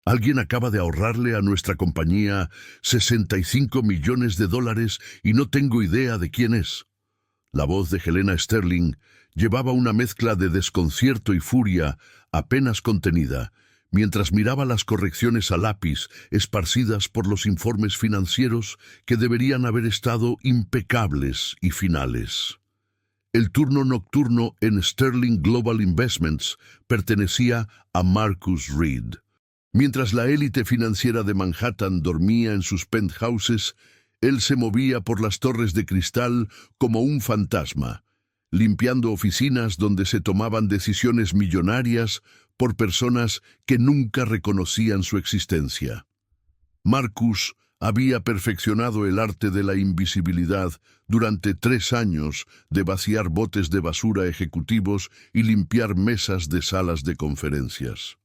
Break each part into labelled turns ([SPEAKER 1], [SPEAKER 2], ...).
[SPEAKER 1] Alguien acaba de ahorrarle a nuestra compañía 65 millones de dólares y no tengo idea de quién es. La voz de Helena Sterling llevaba una mezcla de desconcierto y furia apenas contenida, mientras miraba las correcciones a lápiz esparcidas por los informes financieros que deberían haber estado impecables y finales. El turno nocturno en Sterling Global Investments pertenecía a Marcus Reed. Mientras la élite financiera de Manhattan dormía en sus penthouses, él se movía por las torres de cristal como un fantasma, limpiando oficinas donde se tomaban decisiones millonarias por personas que nunca reconocían su existencia. Marcus había perfeccionado el arte de la invisibilidad durante 3 años de vaciar botes de basura ejecutivos y limpiar mesas de salas de conferencias.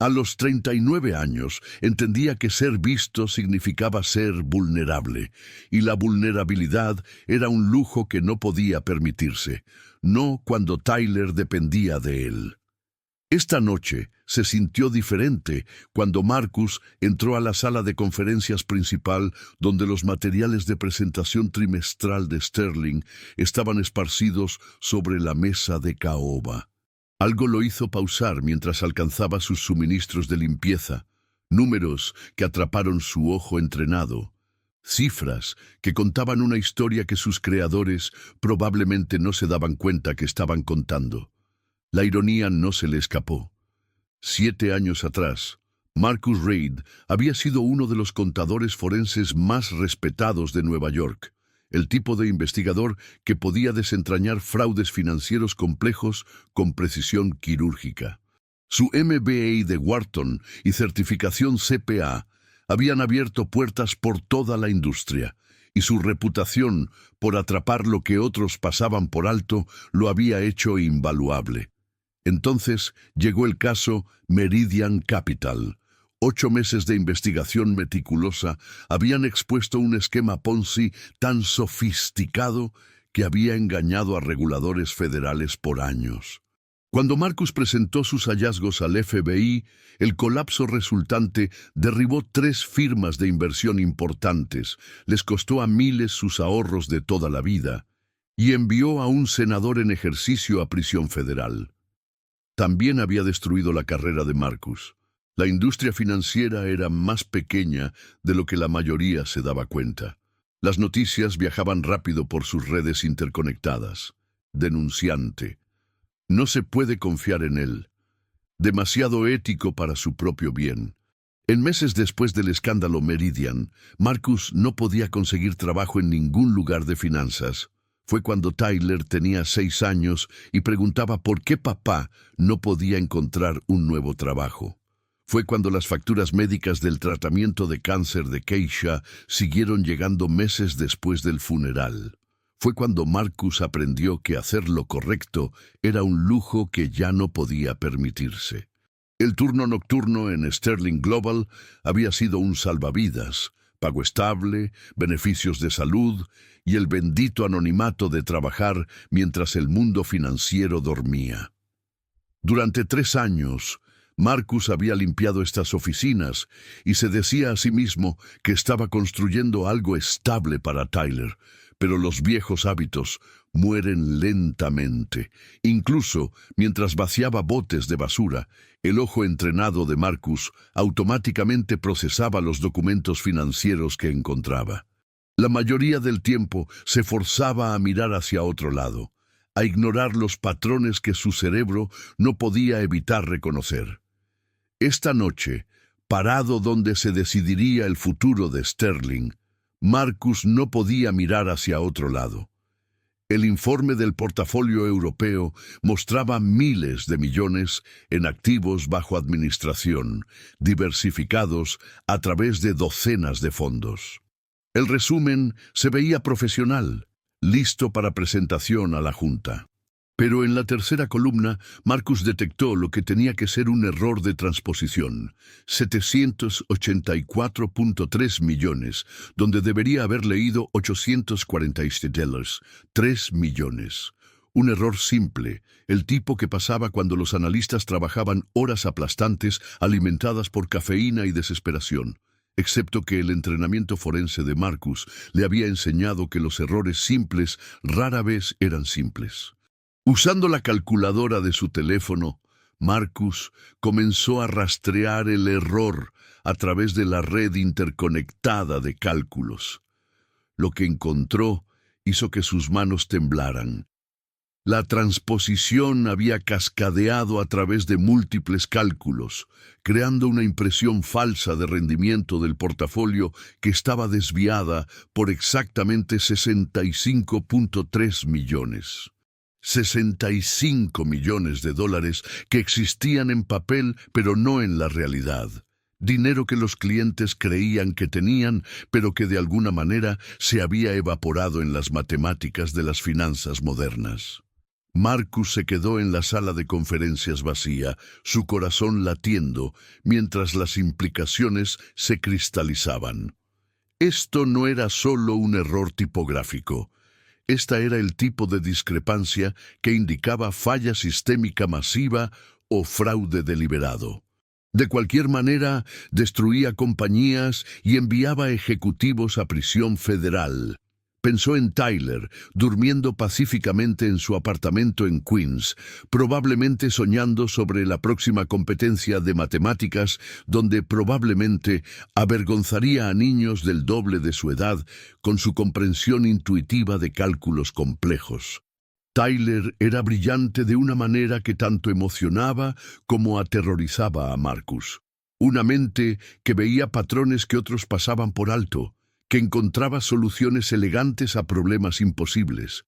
[SPEAKER 1] A los 39 años entendía que ser visto significaba ser vulnerable, y la vulnerabilidad era un lujo que no podía permitirse, no cuando Tyler dependía de él. Esta noche se sintió diferente cuando Marcus entró a la sala de conferencias principal donde los materiales de presentación trimestral de Sterling estaban esparcidos sobre la mesa de caoba. Algo lo hizo pausar mientras alcanzaba sus suministros de limpieza, números que atraparon su ojo entrenado, cifras que contaban una historia que sus creadores probablemente no se daban cuenta que estaban contando. La ironía no se le escapó. 7 años atrás, Marcus Reed había sido uno de los contadores forenses más respetados de Nueva York, el tipo de investigador que podía desentrañar fraudes financieros complejos con precisión quirúrgica. Su MBA de Wharton y certificación CPA habían abierto puertas por toda la industria, y su reputación por atrapar lo que otros pasaban por alto lo había hecho invaluable. Entonces llegó el caso Meridian Capital. 8 meses de investigación meticulosa habían expuesto un esquema Ponzi tan sofisticado que había engañado a reguladores federales por años. Cuando Marcus presentó sus hallazgos al FBI, el colapso resultante derribó 3 firmas de inversión importantes, les costó a miles sus ahorros de toda la vida, y envió a un senador en ejercicio a prisión federal. También había destruido la carrera de Marcus. La industria financiera era más pequeña de lo que la mayoría se daba cuenta. Las noticias viajaban rápido por sus redes interconectadas. Denunciante. No se puede confiar en él. Demasiado ético para su propio bien. En meses después del escándalo Meridian, Marcus no podía conseguir trabajo en ningún lugar de finanzas. Fue cuando Tyler tenía 6 años y preguntaba por qué papá no podía encontrar un nuevo trabajo. Fue cuando las facturas médicas del tratamiento de cáncer de Keisha siguieron llegando meses después del funeral. Fue cuando Marcus aprendió que hacer lo correcto era un lujo que ya no podía permitirse. El turno nocturno en Sterling Global había sido un salvavidas, pago estable, beneficios de salud y el bendito anonimato de trabajar mientras el mundo financiero dormía. Durante 3 años, Marcus había limpiado estas oficinas y se decía a sí mismo que estaba construyendo algo estable para Tyler, pero los viejos hábitos mueren lentamente. Incluso mientras vaciaba botes de basura, el ojo entrenado de Marcus automáticamente procesaba los documentos financieros que encontraba. La mayoría del tiempo se forzaba a mirar hacia otro lado, a ignorar los patrones que su cerebro no podía evitar reconocer. Esta noche, parado donde se decidiría el futuro de Sterling, Marcus no podía mirar hacia otro lado. El informe del portafolio europeo mostraba miles de millones en activos bajo administración, diversificados a través de docenas de fondos. El resumen se veía profesional, listo para presentación a la Junta. Pero en la tercera columna, Marcus detectó lo que tenía que ser un error de transposición. 784.3 millones, donde debería haber leído $847, 3 millones. Un error simple, el tipo que pasaba cuando los analistas trabajaban horas aplastantes alimentadas por cafeína y desesperación, excepto que el entrenamiento forense de Marcus le había enseñado que los errores simples rara vez eran simples. Usando la calculadora de su teléfono, Marcus comenzó a rastrear el error a través de la red interconectada de cálculos. Lo que encontró hizo que sus manos temblaran. La transposición había cascadeado a través de múltiples cálculos, creando una impresión falsa de rendimiento del portafolio que estaba desviada por exactamente 65.3 millones. 65 millones de dólares que existían en papel pero no en la realidad. Dinero que los clientes creían que tenían, pero que de alguna manera se había evaporado en las matemáticas de las finanzas modernas. Marcus se quedó en la sala de conferencias vacía, su corazón latiendo, mientras las implicaciones se cristalizaban. Esto no era solo un error tipográfico. Esta era el tipo de discrepancia que indicaba falla sistémica masiva o fraude deliberado. De cualquier manera, destruía compañías y enviaba ejecutivos a prisión federal. Pensó en Tyler, durmiendo pacíficamente en su apartamento en Queens, probablemente soñando sobre la próxima competencia de matemáticas, donde probablemente avergonzaría a niños del doble de su edad con su comprensión intuitiva de cálculos complejos. Tyler era brillante de una manera que tanto emocionaba como aterrorizaba a Marcus. Una mente que veía patrones que otros pasaban por alto, que encontraba soluciones elegantes a problemas imposibles.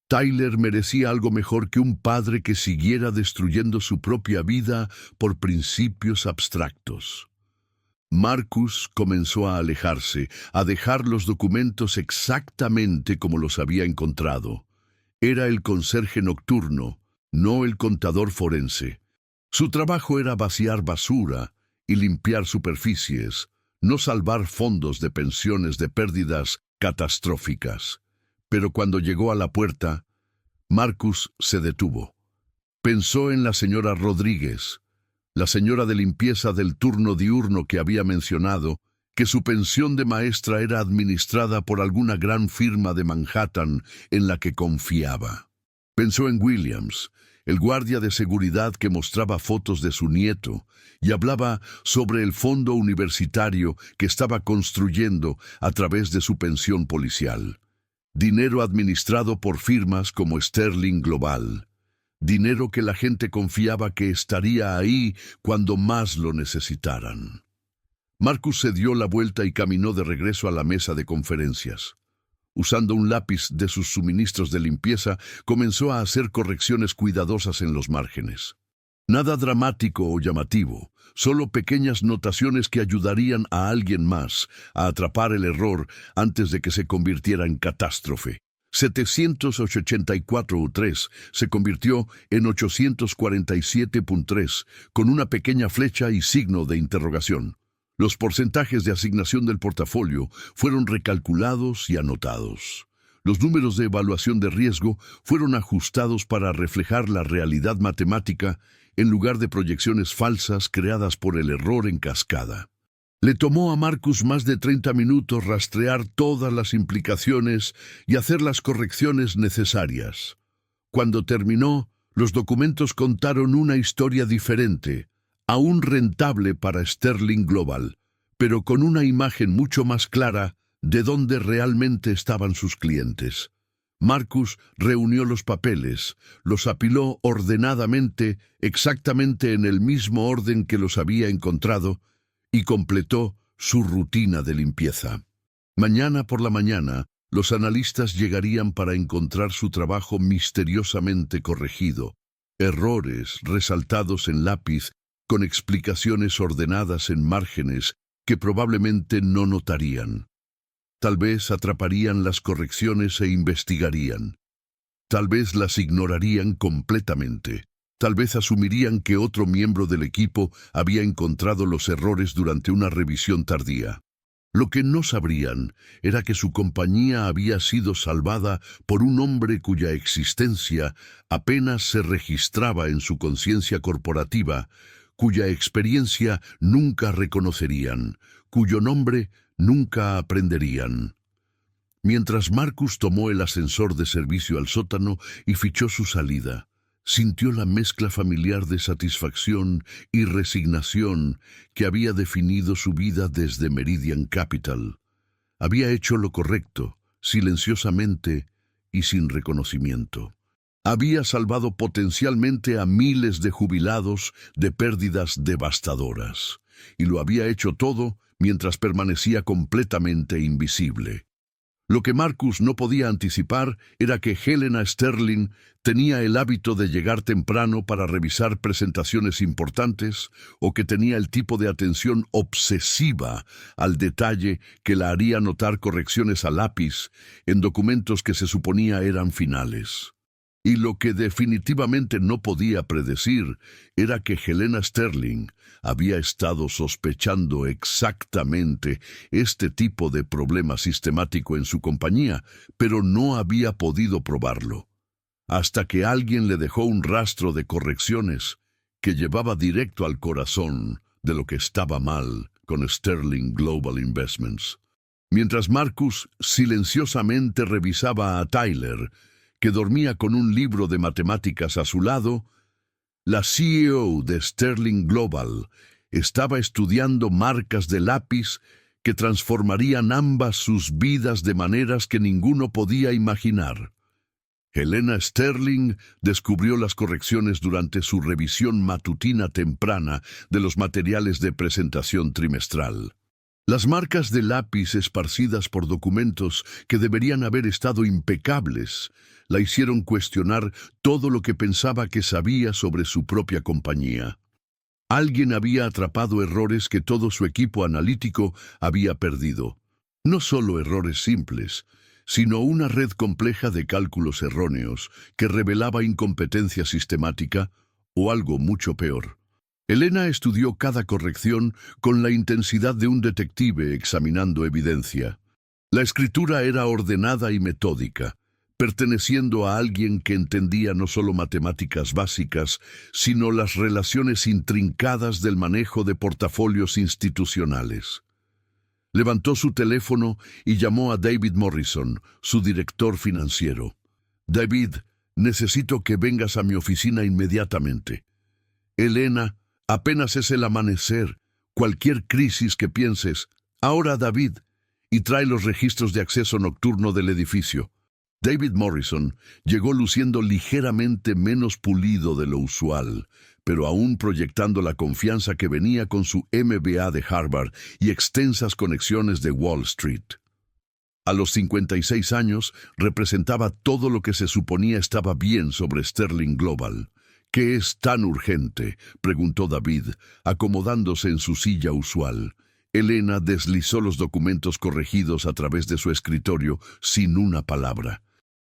[SPEAKER 1] Tyler merecía algo mejor que un padre que siguiera destruyendo su propia vida por principios abstractos. Marcus comenzó a alejarse, a dejar los documentos exactamente como los había encontrado. Era el conserje nocturno, no el contador forense. Su trabajo era vaciar basura y limpiar superficies, no salvar fondos de pensiones de pérdidas catastróficas. Pero cuando llegó a la puerta, Marcus se detuvo. Pensó en la señora Rodríguez, la señora de limpieza del turno diurno que había mencionado, que su pensión de maestra era administrada por alguna gran firma de Manhattan en la que confiaba. Pensó en Williams, el guardia de seguridad que mostraba fotos de su nieto y hablaba sobre el fondo universitario que estaba construyendo a través de su pensión policial. Dinero administrado por firmas como Sterling Global. Dinero que la gente confiaba que estaría ahí cuando más lo necesitaran. Marcus se dio la vuelta y caminó de regreso a la mesa de conferencias. Usando un lápiz de sus suministros de limpieza, comenzó a hacer correcciones cuidadosas en los márgenes. Nada dramático o llamativo, solo pequeñas notaciones que ayudarían a alguien más a atrapar el error antes de que se convirtiera en catástrofe. 784.3 se convirtió en 847.3 con una pequeña flecha y signo de interrogación. Los porcentajes de asignación del portafolio fueron recalculados y anotados. Los números de evaluación de riesgo fueron ajustados para reflejar la realidad matemática en lugar de proyecciones falsas creadas por el error en cascada. Le tomó a Marcus más de 30 minutos rastrear todas las implicaciones y hacer las correcciones necesarias. Cuando terminó, los documentos contaron una historia diferente, aún rentable para Sterling Global, pero con una imagen mucho más clara de dónde realmente estaban sus clientes. Marcus reunió los papeles, los apiló ordenadamente, exactamente en el mismo orden que los había encontrado, y completó su rutina de limpieza. Mañana por la mañana, los analistas llegarían para encontrar su trabajo misteriosamente corregido, errores resaltados en lápiz, con explicaciones ordenadas en márgenes que probablemente no notarían. Tal vez atraparían las correcciones e investigarían. Tal vez las ignorarían completamente. Tal vez asumirían que otro miembro del equipo había encontrado los errores durante una revisión tardía. Lo que no sabrían era que su compañía había sido salvada por un hombre cuya existencia apenas se registraba en su conciencia corporativa, cuya experiencia nunca reconocerían, cuyo nombre nunca aprenderían. Mientras Marcus tomó el ascensor de servicio al sótano y fichó su salida, sintió la mezcla familiar de satisfacción y resignación que había definido su vida desde Meridian Capital. Había hecho lo correcto, silenciosamente y sin reconocimiento. Había salvado potencialmente a miles de jubilados de pérdidas devastadoras, y lo había hecho todo mientras permanecía completamente invisible. Lo que Marcus no podía anticipar era que Helena Sterling tenía el hábito de llegar temprano para revisar presentaciones importantes o que tenía el tipo de atención obsesiva al detalle que la haría notar correcciones a lápiz en documentos que se suponía eran finales. Y lo que definitivamente no podía predecir era que Helena Sterling había estado sospechando exactamente este tipo de problema sistemático en su compañía, pero no había podido probarlo, hasta que alguien le dejó un rastro de correcciones que llevaba directo al corazón de lo que estaba mal con Sterling Global Investments. Mientras Marcus silenciosamente revisaba a Tyler, que dormía con un libro de matemáticas a su lado, la CEO de Sterling Global estaba estudiando marcas de lápiz que transformarían ambas sus vidas de maneras que ninguno podía imaginar. Helena Sterling descubrió las correcciones durante su revisión matutina temprana de los materiales de presentación trimestral. Las marcas de lápiz esparcidas por documentos que deberían haber estado impecables la hicieron cuestionar todo lo que pensaba que sabía sobre su propia compañía. Alguien había atrapado errores que todo su equipo analítico había perdido. No solo errores simples, sino una red compleja de cálculos erróneos que revelaba incompetencia sistemática o algo mucho peor. Helena estudió cada corrección con la intensidad de un detective examinando evidencia. La escritura era ordenada y metódica, perteneciendo a alguien que entendía no solo matemáticas básicas, sino las relaciones intrincadas del manejo de portafolios institucionales. Levantó su teléfono y llamó a David Morrison, su director financiero. «David, necesito que vengas a mi oficina inmediatamente». «Helena, apenas es el amanecer. Cualquier crisis que pienses. Ahora, David, y trae los registros de acceso nocturno del edificio». David Morrison llegó luciendo ligeramente menos pulido de lo usual, pero aún proyectando la confianza que venía con su MBA de Harvard y extensas conexiones de Wall Street. A los 56 años representaba todo lo que se suponía estaba bien sobre Sterling Global. «¿Qué es tan urgente?», preguntó David, acomodándose en su silla usual. Helena deslizó los documentos corregidos a través de su escritorio sin una palabra.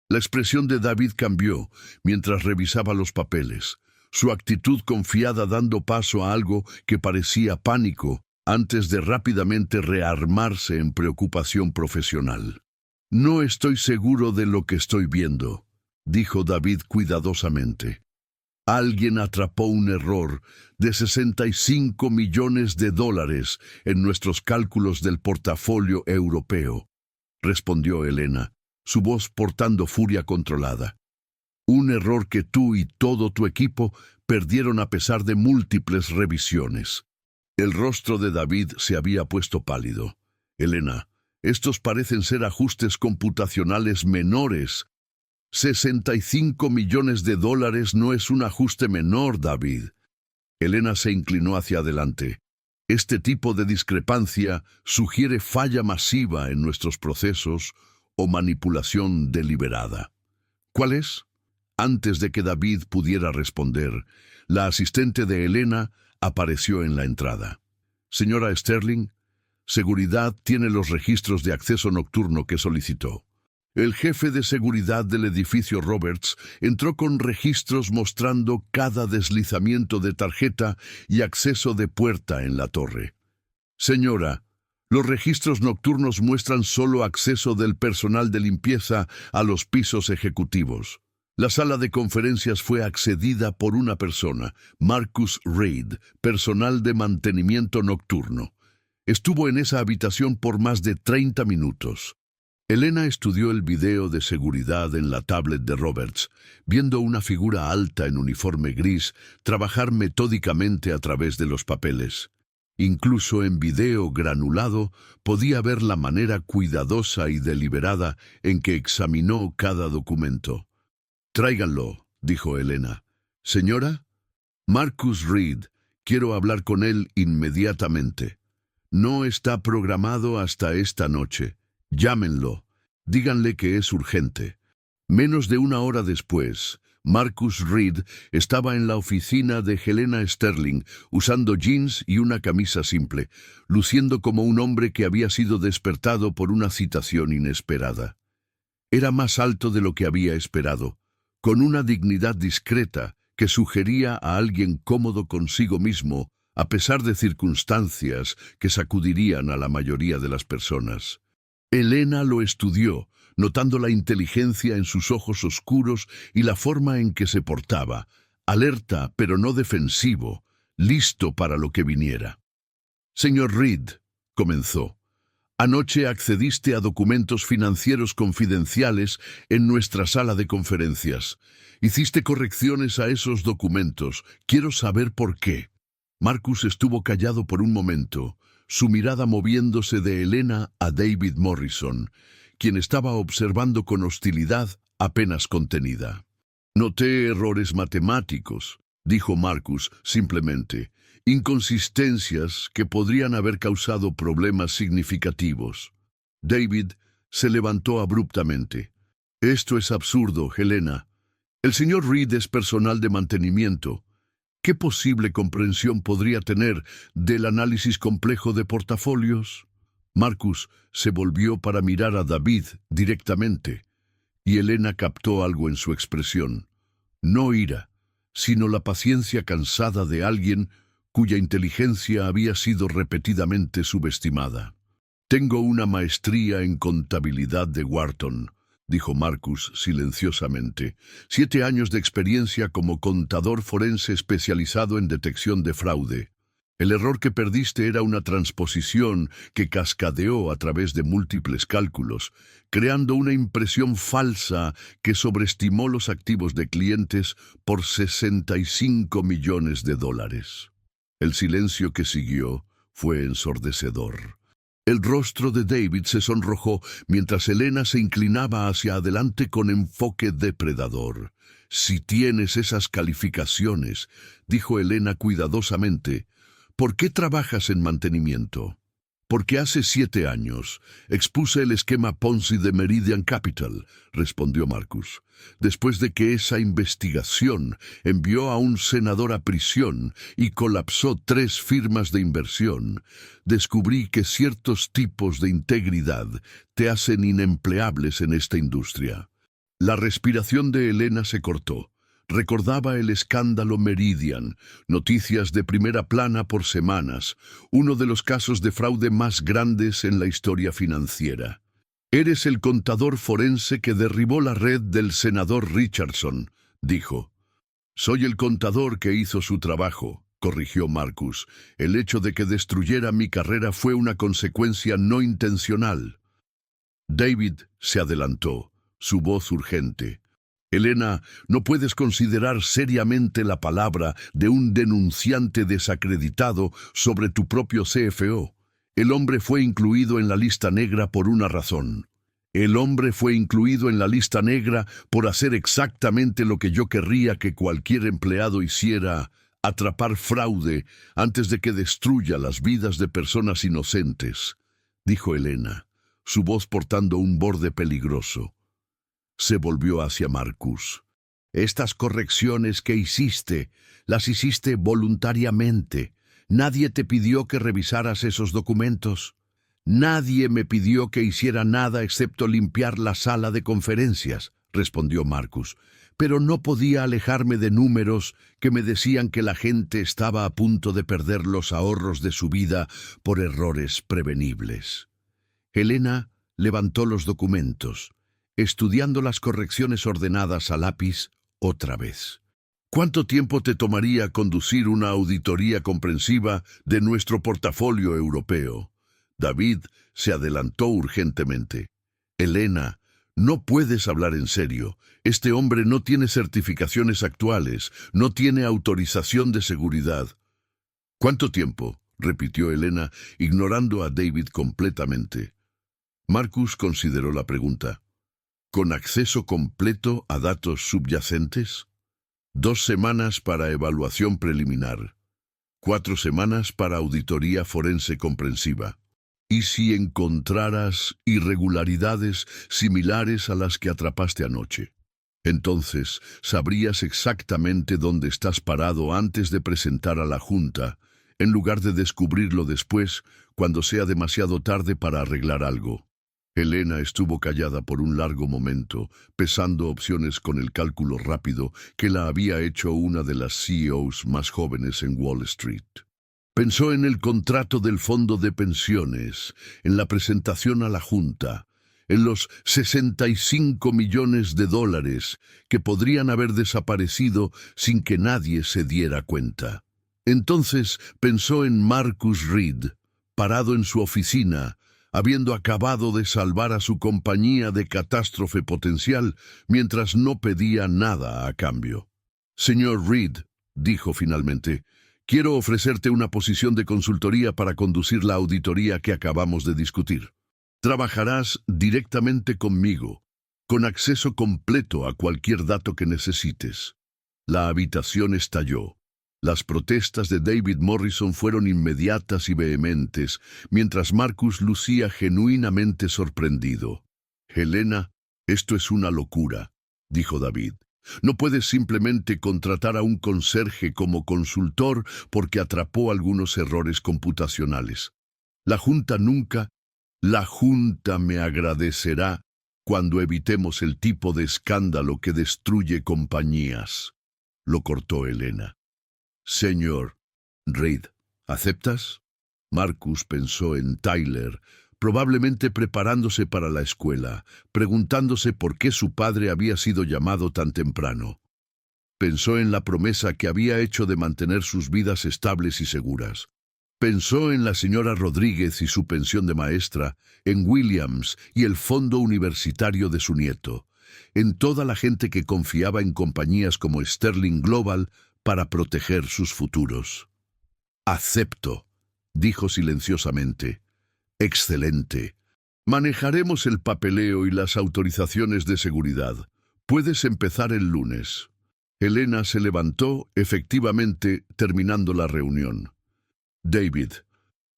[SPEAKER 1] La expresión de David cambió mientras revisaba los papeles, su actitud confiada dando paso a algo que parecía pánico antes de rápidamente rearmarse en preocupación profesional. «No estoy seguro de lo que estoy viendo», dijo David cuidadosamente. «Alguien atrapó un error de $65 millones en nuestros cálculos del portafolio europeo», respondió Helena, su voz portando furia controlada. «Un error que tú y todo tu equipo perdieron a pesar de múltiples revisiones». El rostro de David se había puesto pálido. «Helena, estos parecen ser ajustes computacionales menores». $65 millones no es un ajuste menor, David». Helena se inclinó hacia adelante. «Este tipo de discrepancia sugiere falla masiva en nuestros procesos o manipulación deliberada». «¿Cuál es?». Antes de que David pudiera responder, la asistente de Helena apareció en la entrada. «Señora Sterling, Seguridad tiene los registros de acceso nocturno que solicitó». El jefe de seguridad del edificio Roberts entró con registros mostrando cada deslizamiento de tarjeta y acceso de puerta en la torre. «Señora, Los registros nocturnos muestran solo acceso del personal de limpieza a los pisos ejecutivos. La sala de conferencias fue accedida por una persona, Marcus Reid, personal de mantenimiento nocturno. Estuvo en esa habitación por más de 30 minutos. Elena estudió el video de seguridad en la tablet de Roberts, viendo una figura alta en uniforme gris trabajar metódicamente a través de los papeles. Incluso en video granulado podía ver la manera cuidadosa y deliberada en que examinó cada documento. «Tráiganlo», dijo Elena. «Señora, Marcus Reid, quiero hablar con él inmediatamente. No está programado hasta esta noche. Llámenlo. Díganle que es urgente». Menos de una hora después, Marcus Reid estaba en la oficina de Helena Sterling, usando jeans y una camisa simple, luciendo como un hombre que había sido despertado por una citación inesperada. Era más alto de lo que había esperado, con una dignidad discreta que sugería a alguien cómodo consigo mismo, a pesar de circunstancias que sacudirían a la mayoría de las personas. Elena lo estudió, notando la inteligencia en sus ojos oscuros y la forma en que se portaba, alerta pero no defensivo, listo para lo que viniera. «Señor Reid», comenzó, «anoche accediste a documentos financieros confidenciales en nuestra sala de conferencias. Hiciste correcciones a esos documentos. Quiero saber por qué». Marcus estuvo callado por un momento, su mirada moviéndose de Elena a David Morrison, quien estaba observando con hostilidad apenas contenida. «Noté errores matemáticos», dijo Marcus simplemente, «inconsistencias que podrían haber causado problemas significativos». David se levantó abruptamente. «Esto es absurdo, Helena. El señor Reid es personal de mantenimiento. ¿Qué posible comprensión podría tener del análisis complejo de portafolios?» Marcus se volvió para mirar a David directamente, y Elena captó algo en su expresión. No ira, sino la paciencia cansada de alguien cuya inteligencia había sido repetidamente subestimada. «Tengo una maestría en contabilidad de Wharton», dijo Marcus silenciosamente. «7 años de experiencia como contador forense especializado en detección de fraude. El error que perdiste era una transposición que cascadeó a través de múltiples cálculos, creando una impresión falsa que sobreestimó los activos de clientes por $65 millones. El silencio que siguió fue ensordecedor. El rostro de David se sonrojó mientras Elena se inclinaba hacia adelante con enfoque depredador. «Si tienes esas calificaciones», dijo Elena cuidadosamente, «¿por qué trabajas en mantenimiento?» «Porque hace 7 años expuse el esquema Ponzi de Meridian Capital», respondió Marcus. «Después de que esa investigación envió a un senador a prisión y colapsó 3 firmas de inversión, descubrí que ciertos tipos de integridad te hacen inempleables en esta industria». La respiración de Elena se cortó. Recordaba el escándalo Meridian, noticias de primera plana por semanas, uno de los casos de fraude más grandes en la historia financiera. «Eres el contador forense que derribó la red del senador Richardson», dijo. «Soy el contador que hizo su trabajo», corrigió Marcus. «El hecho de que destruyera mi carrera fue una consecuencia no intencional». David se adelantó, su voz urgente. «Elena, no puedes considerar seriamente la palabra de un denunciante desacreditado sobre tu propio CFO. El hombre fue incluido en la lista negra por una razón. El hombre fue incluido en la lista negra por hacer exactamente lo que yo querría que cualquier empleado hiciera: atrapar fraude antes de que destruya las vidas de personas inocentes», dijo Elena, su voz portando un borde peligroso. Se volvió hacia Marcus. «Estas correcciones que hiciste, las hiciste voluntariamente. Nadie te pidió que revisaras esos documentos. Nadie me pidió que hiciera nada excepto limpiar la sala de conferencias», respondió Marcus. pero no podía alejarme de números que me decían que la gente estaba a punto de perder los ahorros de su vida por errores prevenibles. Helena levantó los documentos, estudiando las correcciones ordenadas a lápiz otra vez. ¿Cuánto tiempo te tomaría conducir una auditoría comprensiva de nuestro portafolio europeo? David se adelantó urgentemente. Helena, no puedes hablar en serio. Este hombre no tiene certificaciones actuales, no tiene autorización de seguridad. ¿Cuánto tiempo?, repitió Helena, ignorando a David completamente. Marcus consideró la pregunta. ¿Con acceso completo a datos subyacentes? 2 semanas para evaluación preliminar. 4 semanas para auditoría forense comprensiva. ¿Y si encontraras irregularidades similares a las que atrapaste anoche? Entonces sabrías exactamente dónde estás parado antes de presentar a la Junta, en lugar de descubrirlo después, cuando sea demasiado tarde para arreglar algo. Helena estuvo callada por un largo momento, pesando opciones con el cálculo rápido que la había hecho una de las CEOs más jóvenes en Wall Street. Pensó en el contrato del fondo de pensiones, en la presentación a la Junta, en los $65 millones que podrían haber desaparecido sin que nadie se diera cuenta. Entonces pensó en Marcus Reed, parado en su oficina, habiendo acabado de salvar a su compañía de catástrofe potencial mientras no pedía nada a cambio. Señor Reed, dijo finalmente, quiero ofrecerte una posición de consultoría para conducir la auditoría que acabamos de discutir. Trabajarás directamente conmigo, con acceso completo a cualquier dato que necesites. La habitación estalló. Las protestas de David Morrison fueron inmediatas y vehementes, mientras Marcus lucía genuinamente sorprendido. Helena, esto es una locura, dijo David. No puedes simplemente contratar a un conserje como consultor porque atrapó algunos errores computacionales. La Junta me agradecerá cuando evitemos el tipo de escándalo que destruye compañías. Lo cortó Helena. Señor Reed, ¿aceptas? Marcus pensó en Tyler, probablemente preparándose para la escuela, preguntándose por qué su padre había sido llamado tan temprano. Pensó en la promesa que había hecho de mantener sus vidas estables y seguras. Pensó en la señora Rodríguez y su pensión de maestra, en Williams y el fondo universitario de su nieto, en toda la gente que confiaba en compañías como Sterling Global para proteger sus futuros. Acepto, dijo silenciosamente. Excelente. Manejaremos el papeleo y las autorizaciones de seguridad. Puedes empezar el lunes. Helena se levantó, efectivamente, terminando la reunión. David,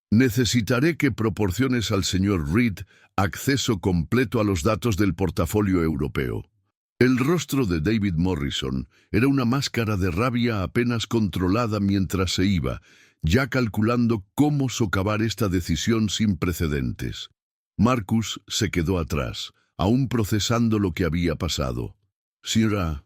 [SPEAKER 1] necesitaré que proporciones al señor Reed acceso completo a los datos del portafolio europeo. El rostro de David Morrison era una máscara de rabia apenas controlada mientras se iba, ya calculando cómo socavar esta decisión sin precedentes. Marcus se quedó atrás, aún procesando lo que había pasado. Señora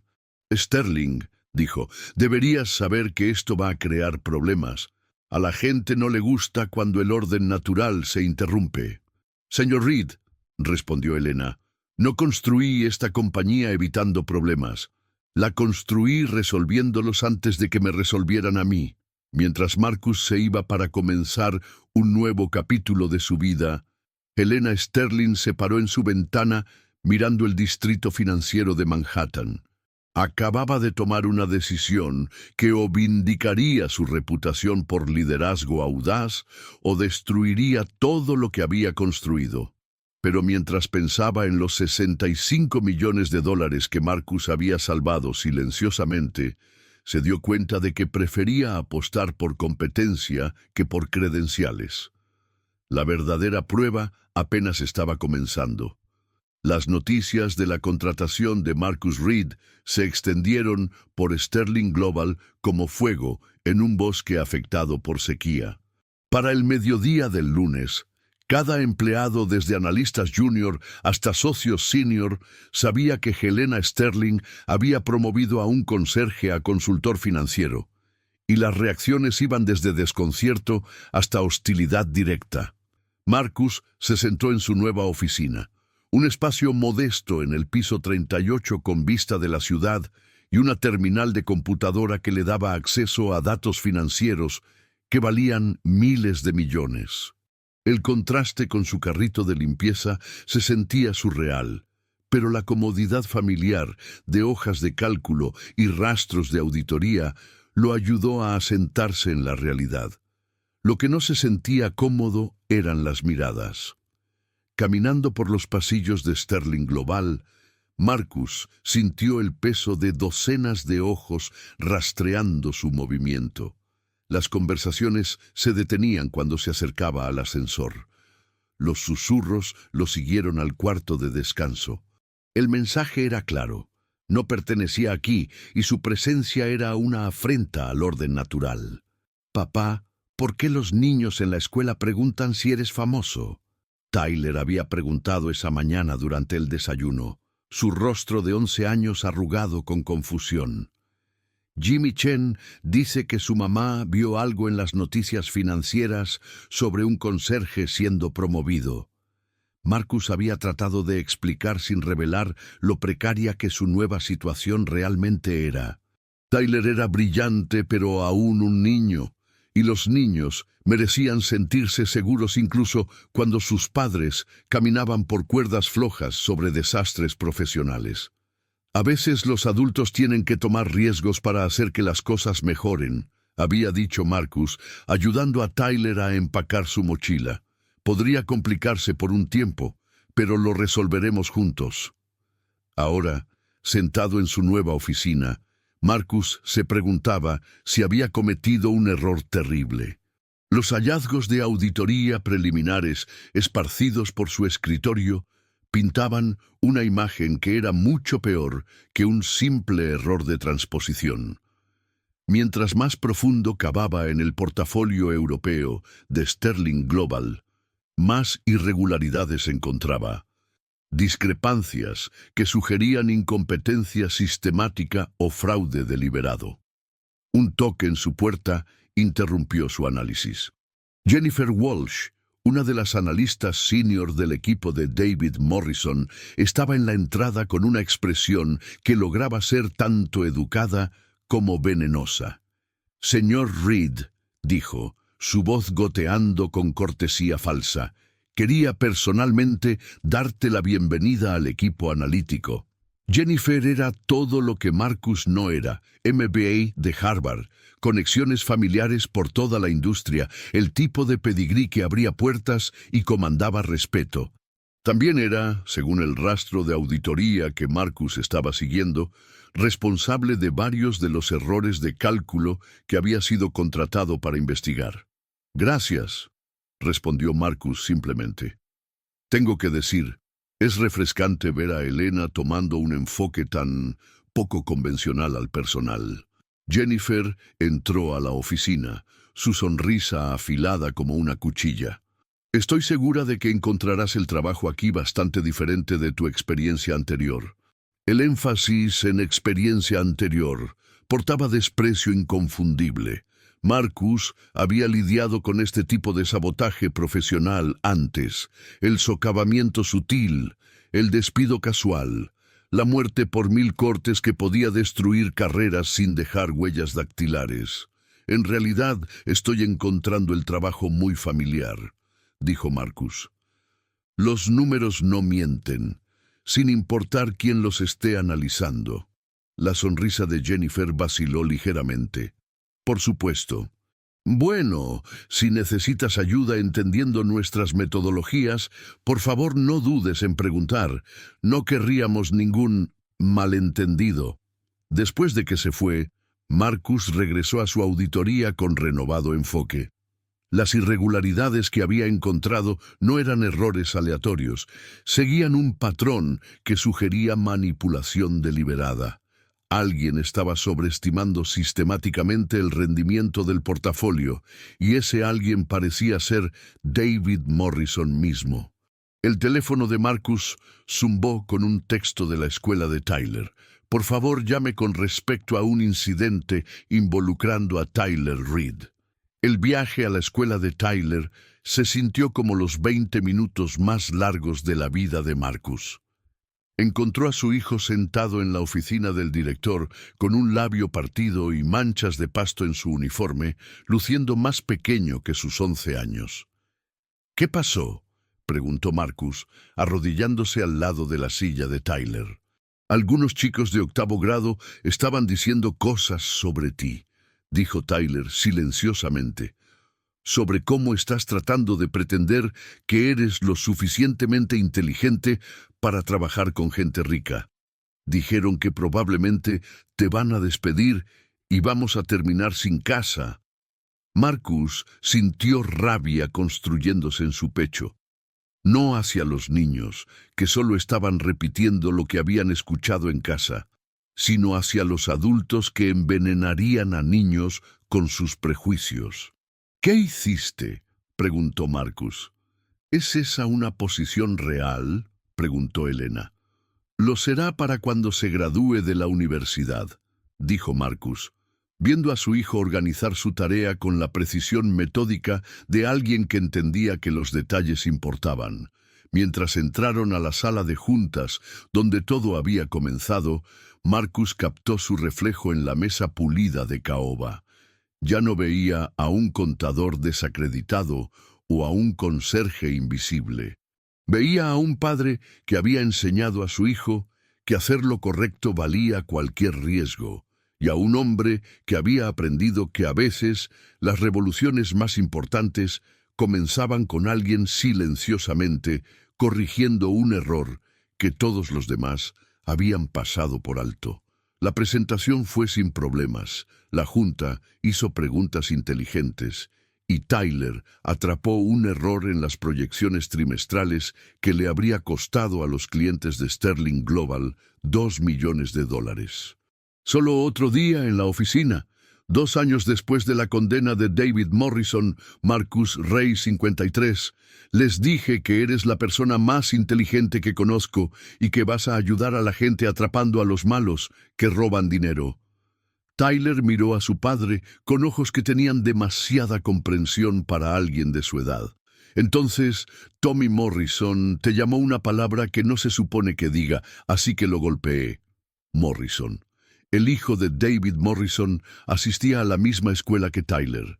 [SPEAKER 1] Sterling, dijo, deberías saber que esto va a crear problemas. A la gente no le gusta cuando el orden natural se interrumpe. Señor Reed, respondió Helena, no construí esta compañía evitando problemas. La construí resolviéndolos antes de que me resolvieran a mí. Mientras Marcus se iba para comenzar un nuevo capítulo de su vida, Helena Sterling se paró en su ventana mirando el distrito financiero de Manhattan. Acababa de tomar una decisión que o vindicaría su reputación por liderazgo audaz o destruiría todo lo que había construido. Pero mientras pensaba en los $65 millones que Marcus había salvado silenciosamente, se dio cuenta de que prefería apostar por competencia que por credenciales. La verdadera prueba apenas estaba comenzando. Las noticias de la contratación de Marcus Reed se extendieron por Sterling Global como fuego en un bosque afectado por sequía. Para el mediodía del lunes, Cada empleado, desde analistas junior hasta socios senior, sabía que Helena Sterling había promovido a un conserje a consultor financiero, y las reacciones iban desde desconcierto hasta hostilidad directa. Marcus se sentó en su nueva oficina, un espacio modesto en el piso 38 con vista de la ciudad y una terminal de computadora que le daba acceso a datos financieros que valían miles de millones. El contraste con su carrito de limpieza se sentía surreal, pero la comodidad familiar de hojas de cálculo y rastros de auditoría lo ayudó a asentarse en la realidad. Lo que no se sentía cómodo eran las miradas. Caminando por los pasillos de Sterling Global, Marcus sintió el peso de docenas de ojos rastreando su movimiento. Las conversaciones se detenían cuando se acercaba al ascensor. Los susurros lo siguieron al cuarto de descanso. El mensaje era claro. No pertenecía aquí y su presencia era una afrenta al orden natural. «Papá, ¿por qué los niños en la escuela preguntan si eres famoso?», Tyler había preguntado esa mañana durante el desayuno, su rostro de 11 años arrugado con confusión. Jimmy Chen dice que su mamá vio algo en las noticias financieras sobre un conserje siendo promovido. Marcus había tratado de explicar sin revelar lo precaria que su nueva situación realmente era. Tyler era brillante, pero aún un niño, y los niños merecían sentirse seguros incluso cuando sus padres caminaban por cuerdas flojas sobre desastres profesionales. «A veces los adultos tienen que tomar riesgos para hacer que las cosas mejoren», había dicho Marcus, ayudando a Tyler a empacar su mochila. «Podría complicarse por un tiempo, pero lo resolveremos juntos». Ahora, sentado en su nueva oficina, Marcus se preguntaba si había cometido un error terrible. Los hallazgos de auditoría preliminares esparcidos por su escritorio pintaban una imagen que era mucho peor que un simple error de transposición. Mientras más profundo cavaba en el portafolio europeo de Sterling Global, más irregularidades encontraba. Discrepancias que sugerían incompetencia sistemática o fraude deliberado. Un toque en su puerta interrumpió su análisis. Jennifer Walsh, una de las analistas senior del equipo de David Morrison, estaba en la entrada con una expresión que lograba ser tanto educada como venenosa. «Señor Reed», dijo, su voz goteando con cortesía falsa, «quería personalmente darte la bienvenida al equipo analítico». Jennifer era todo lo que Marcus no era: MBA de Harvard, conexiones familiares por toda la industria, el tipo de pedigrí que abría puertas y comandaba respeto. También era, según el rastro de auditoría que Marcus estaba siguiendo, responsable de varios de los errores de cálculo que había sido contratado para investigar. «Gracias», respondió Marcus simplemente. «Tengo que decir, es refrescante ver a Helena tomando un enfoque tan poco convencional al personal». Jennifer entró a la oficina, su sonrisa afilada como una cuchilla. «Estoy segura de que encontrarás el trabajo aquí bastante diferente de tu experiencia anterior». El énfasis en experiencia anterior portaba desprecio inconfundible. Marcus había lidiado con este tipo de sabotaje profesional antes: el socavamiento sutil, el despido casual, la muerte por 1000 cortes que podía destruir carreras sin dejar huellas dactilares. «En realidad, estoy encontrando el trabajo muy familiar», dijo Marcus. «Los números no mienten, sin importar quién los esté analizando». La sonrisa de Jennifer vaciló ligeramente. «Por supuesto. Bueno, si necesitas ayuda entendiendo nuestras metodologías, por favor no dudes en preguntar. No querríamos ningún malentendido». Después de que se fue, Marcus regresó a su auditoría con renovado enfoque. Las irregularidades que había encontrado no eran errores aleatorios, seguían un patrón que sugería manipulación deliberada. Alguien estaba sobreestimando sistemáticamente el rendimiento del portafolio, y ese alguien parecía ser David Morrison mismo. El teléfono de Marcus zumbó con un texto de la escuela de Tyler. Por favor, llame con respecto a un incidente involucrando a Tyler Reed. El viaje a la escuela de Tyler se sintió como los 20 minutos más largos de la vida de Marcus. Encontró a su hijo sentado en la oficina del director, con un labio partido y manchas de pasto en su uniforme, luciendo más pequeño que sus 11 años. ¿Qué pasó?, preguntó Marcus, arrodillándose al lado de la silla de Tyler. Algunos chicos de 8º grado estaban diciendo cosas sobre ti, dijo Tyler silenciosamente. Sobre cómo estás tratando de pretender que eres lo suficientemente inteligente para trabajar con gente rica. Dijeron que probablemente te van a despedir y vamos a terminar sin casa. Marcus sintió rabia construyéndose en su pecho. No hacia los niños, que solo estaban repitiendo lo que habían escuchado en casa, sino hacia los adultos que envenenarían a niños con sus prejuicios. ¿Qué hiciste?, preguntó Marcus. ¿Es esa una posición real?, preguntó Elena. Lo será para cuando se gradúe de la universidad, dijo Marcus, viendo a su hijo organizar su tarea con la precisión metódica de alguien que entendía que los detalles importaban. Mientras entraron a la sala de juntas, donde todo había comenzado, Marcus captó su reflejo en la mesa pulida de caoba. Ya no veía a un contador desacreditado o a un conserje invisible. Veía a un padre que había enseñado a su hijo que hacer lo correcto valía cualquier riesgo, y a un hombre que había aprendido que a veces las revoluciones más importantes comenzaban con alguien silenciosamente corrigiendo un error que todos los demás habían pasado por alto. La presentación fue sin problemas, la junta hizo preguntas inteligentes, y Tyler atrapó un error en las proyecciones trimestrales que le habría costado a los clientes de Sterling Global $2 millones. Solo otro día en la oficina, 2 años después de la condena de David Morrison, Marcus Ray 53, les dije que eres la persona más inteligente que conozco y que vas a ayudar a la gente atrapando a los malos que roban dinero. Tyler miró a su padre con ojos que tenían demasiada comprensión para alguien de su edad. Entonces, Tommy Morrison te llamó una palabra que no se supone que diga, así que lo golpeé. Morrison. El hijo de David Morrison asistía a la misma escuela que Tyler.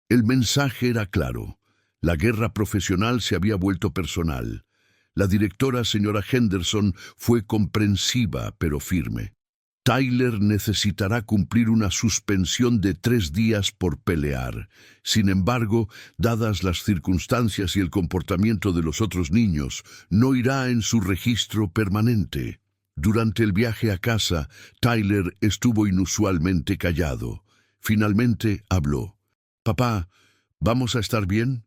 [SPEAKER 1] El mensaje era claro. La guerra profesional se había vuelto personal. La directora, señora Henderson, fue comprensiva pero firme. Tyler necesitará cumplir una suspensión de 3 días por pelear. Sin embargo, dadas las circunstancias y el comportamiento de los otros niños, no irá en su registro permanente. Durante el viaje a casa, Tyler estuvo inusualmente callado. Finalmente habló. «Papá, ¿vamos a estar bien?»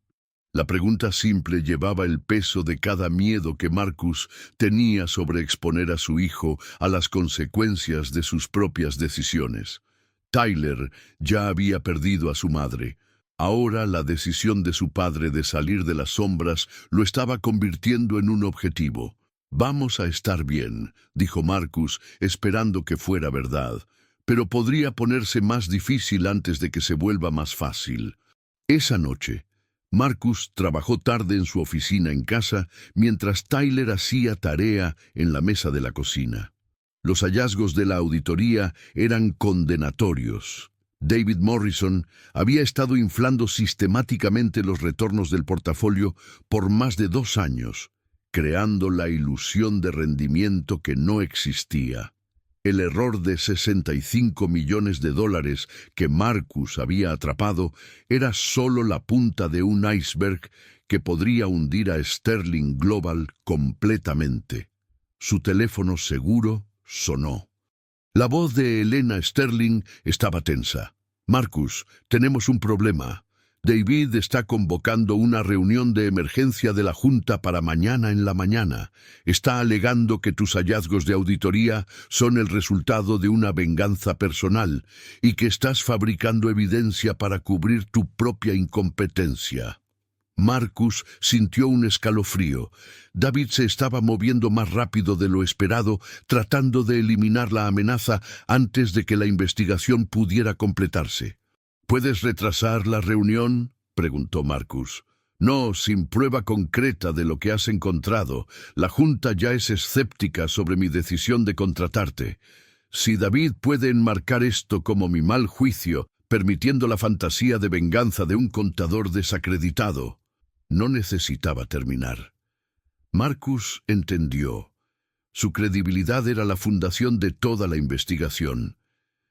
[SPEAKER 1] La pregunta simple llevaba el peso de cada miedo que Marcus tenía sobre exponer a su hijo a las consecuencias de sus propias decisiones. Tyler ya había perdido a su madre. Ahora la decisión de su padre de salir de las sombras lo estaba convirtiendo en un objetivo. «Vamos a estar bien», dijo Marcus, esperando que fuera verdad, pero podría ponerse más difícil antes de que se vuelva más fácil. Esa noche, Marcus trabajó tarde en su oficina en casa mientras Tyler hacía tarea en la mesa de la cocina. Los hallazgos de la auditoría eran condenatorios. David Morrison había estado inflando sistemáticamente los retornos del portafolio por más de 2 años, creando la ilusión de rendimiento que no existía. El error de $65 millones que Marcus había atrapado era solo la punta de un iceberg que podría hundir a Sterling Global completamente. Su teléfono seguro sonó. La voz de Elena Sterling estaba tensa. «Marcus, tenemos un problema. David está convocando una reunión de emergencia de la Junta para mañana en la mañana. Está alegando que tus hallazgos de auditoría son el resultado de una venganza personal y que estás fabricando evidencia para cubrir tu propia incompetencia. Marcus sintió un escalofrío. David se estaba moviendo más rápido de lo esperado, tratando de eliminar la amenaza antes de que la investigación pudiera completarse. ¿Puedes retrasar la reunión?, preguntó Marcus. No, sin prueba concreta de lo que has encontrado. La Junta ya es escéptica sobre mi decisión de contratarte. Si David puede enmarcar esto como mi mal juicio, permitiendo la fantasía de venganza de un contador desacreditado. No necesitaba terminar. Marcus entendió. Su credibilidad era la fundación de toda la investigación.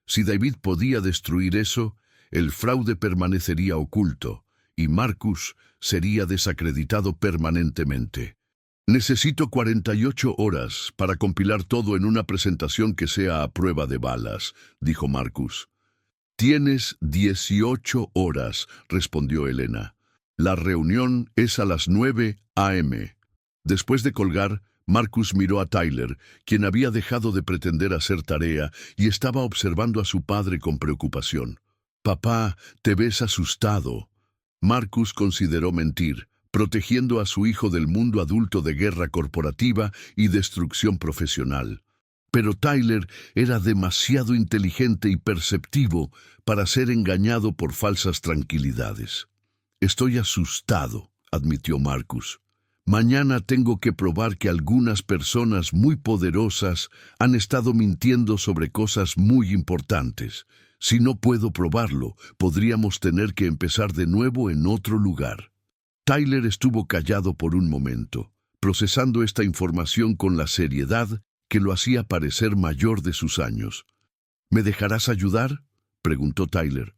[SPEAKER 1] Si David podía destruir eso, el fraude permanecería oculto, y Marcus sería desacreditado permanentemente. Necesito 48 horas para compilar todo en una presentación que sea a prueba de balas, dijo Marcus. Tienes 18 horas, respondió Helena. La reunión es a las 9 a.m. Después de colgar, Marcus miró a Tyler, quien había dejado de pretender hacer tarea y estaba observando a su padre con preocupación. «Papá, te ves asustado». Marcus consideró mentir, protegiendo a su hijo del mundo adulto de guerra corporativa y destrucción profesional. Pero Tyler era demasiado inteligente y perceptivo para ser engañado por falsas tranquilidades. «Estoy asustado», admitió Marcus. «Mañana tengo que probar que algunas personas muy poderosas han estado mintiendo sobre cosas muy importantes. Si no puedo probarlo, podríamos tener que empezar de nuevo en otro lugar». Tyler estuvo callado por un momento, procesando esta información con la seriedad que lo hacía parecer mayor de sus años. «¿Me dejarás ayudar?», preguntó Tyler.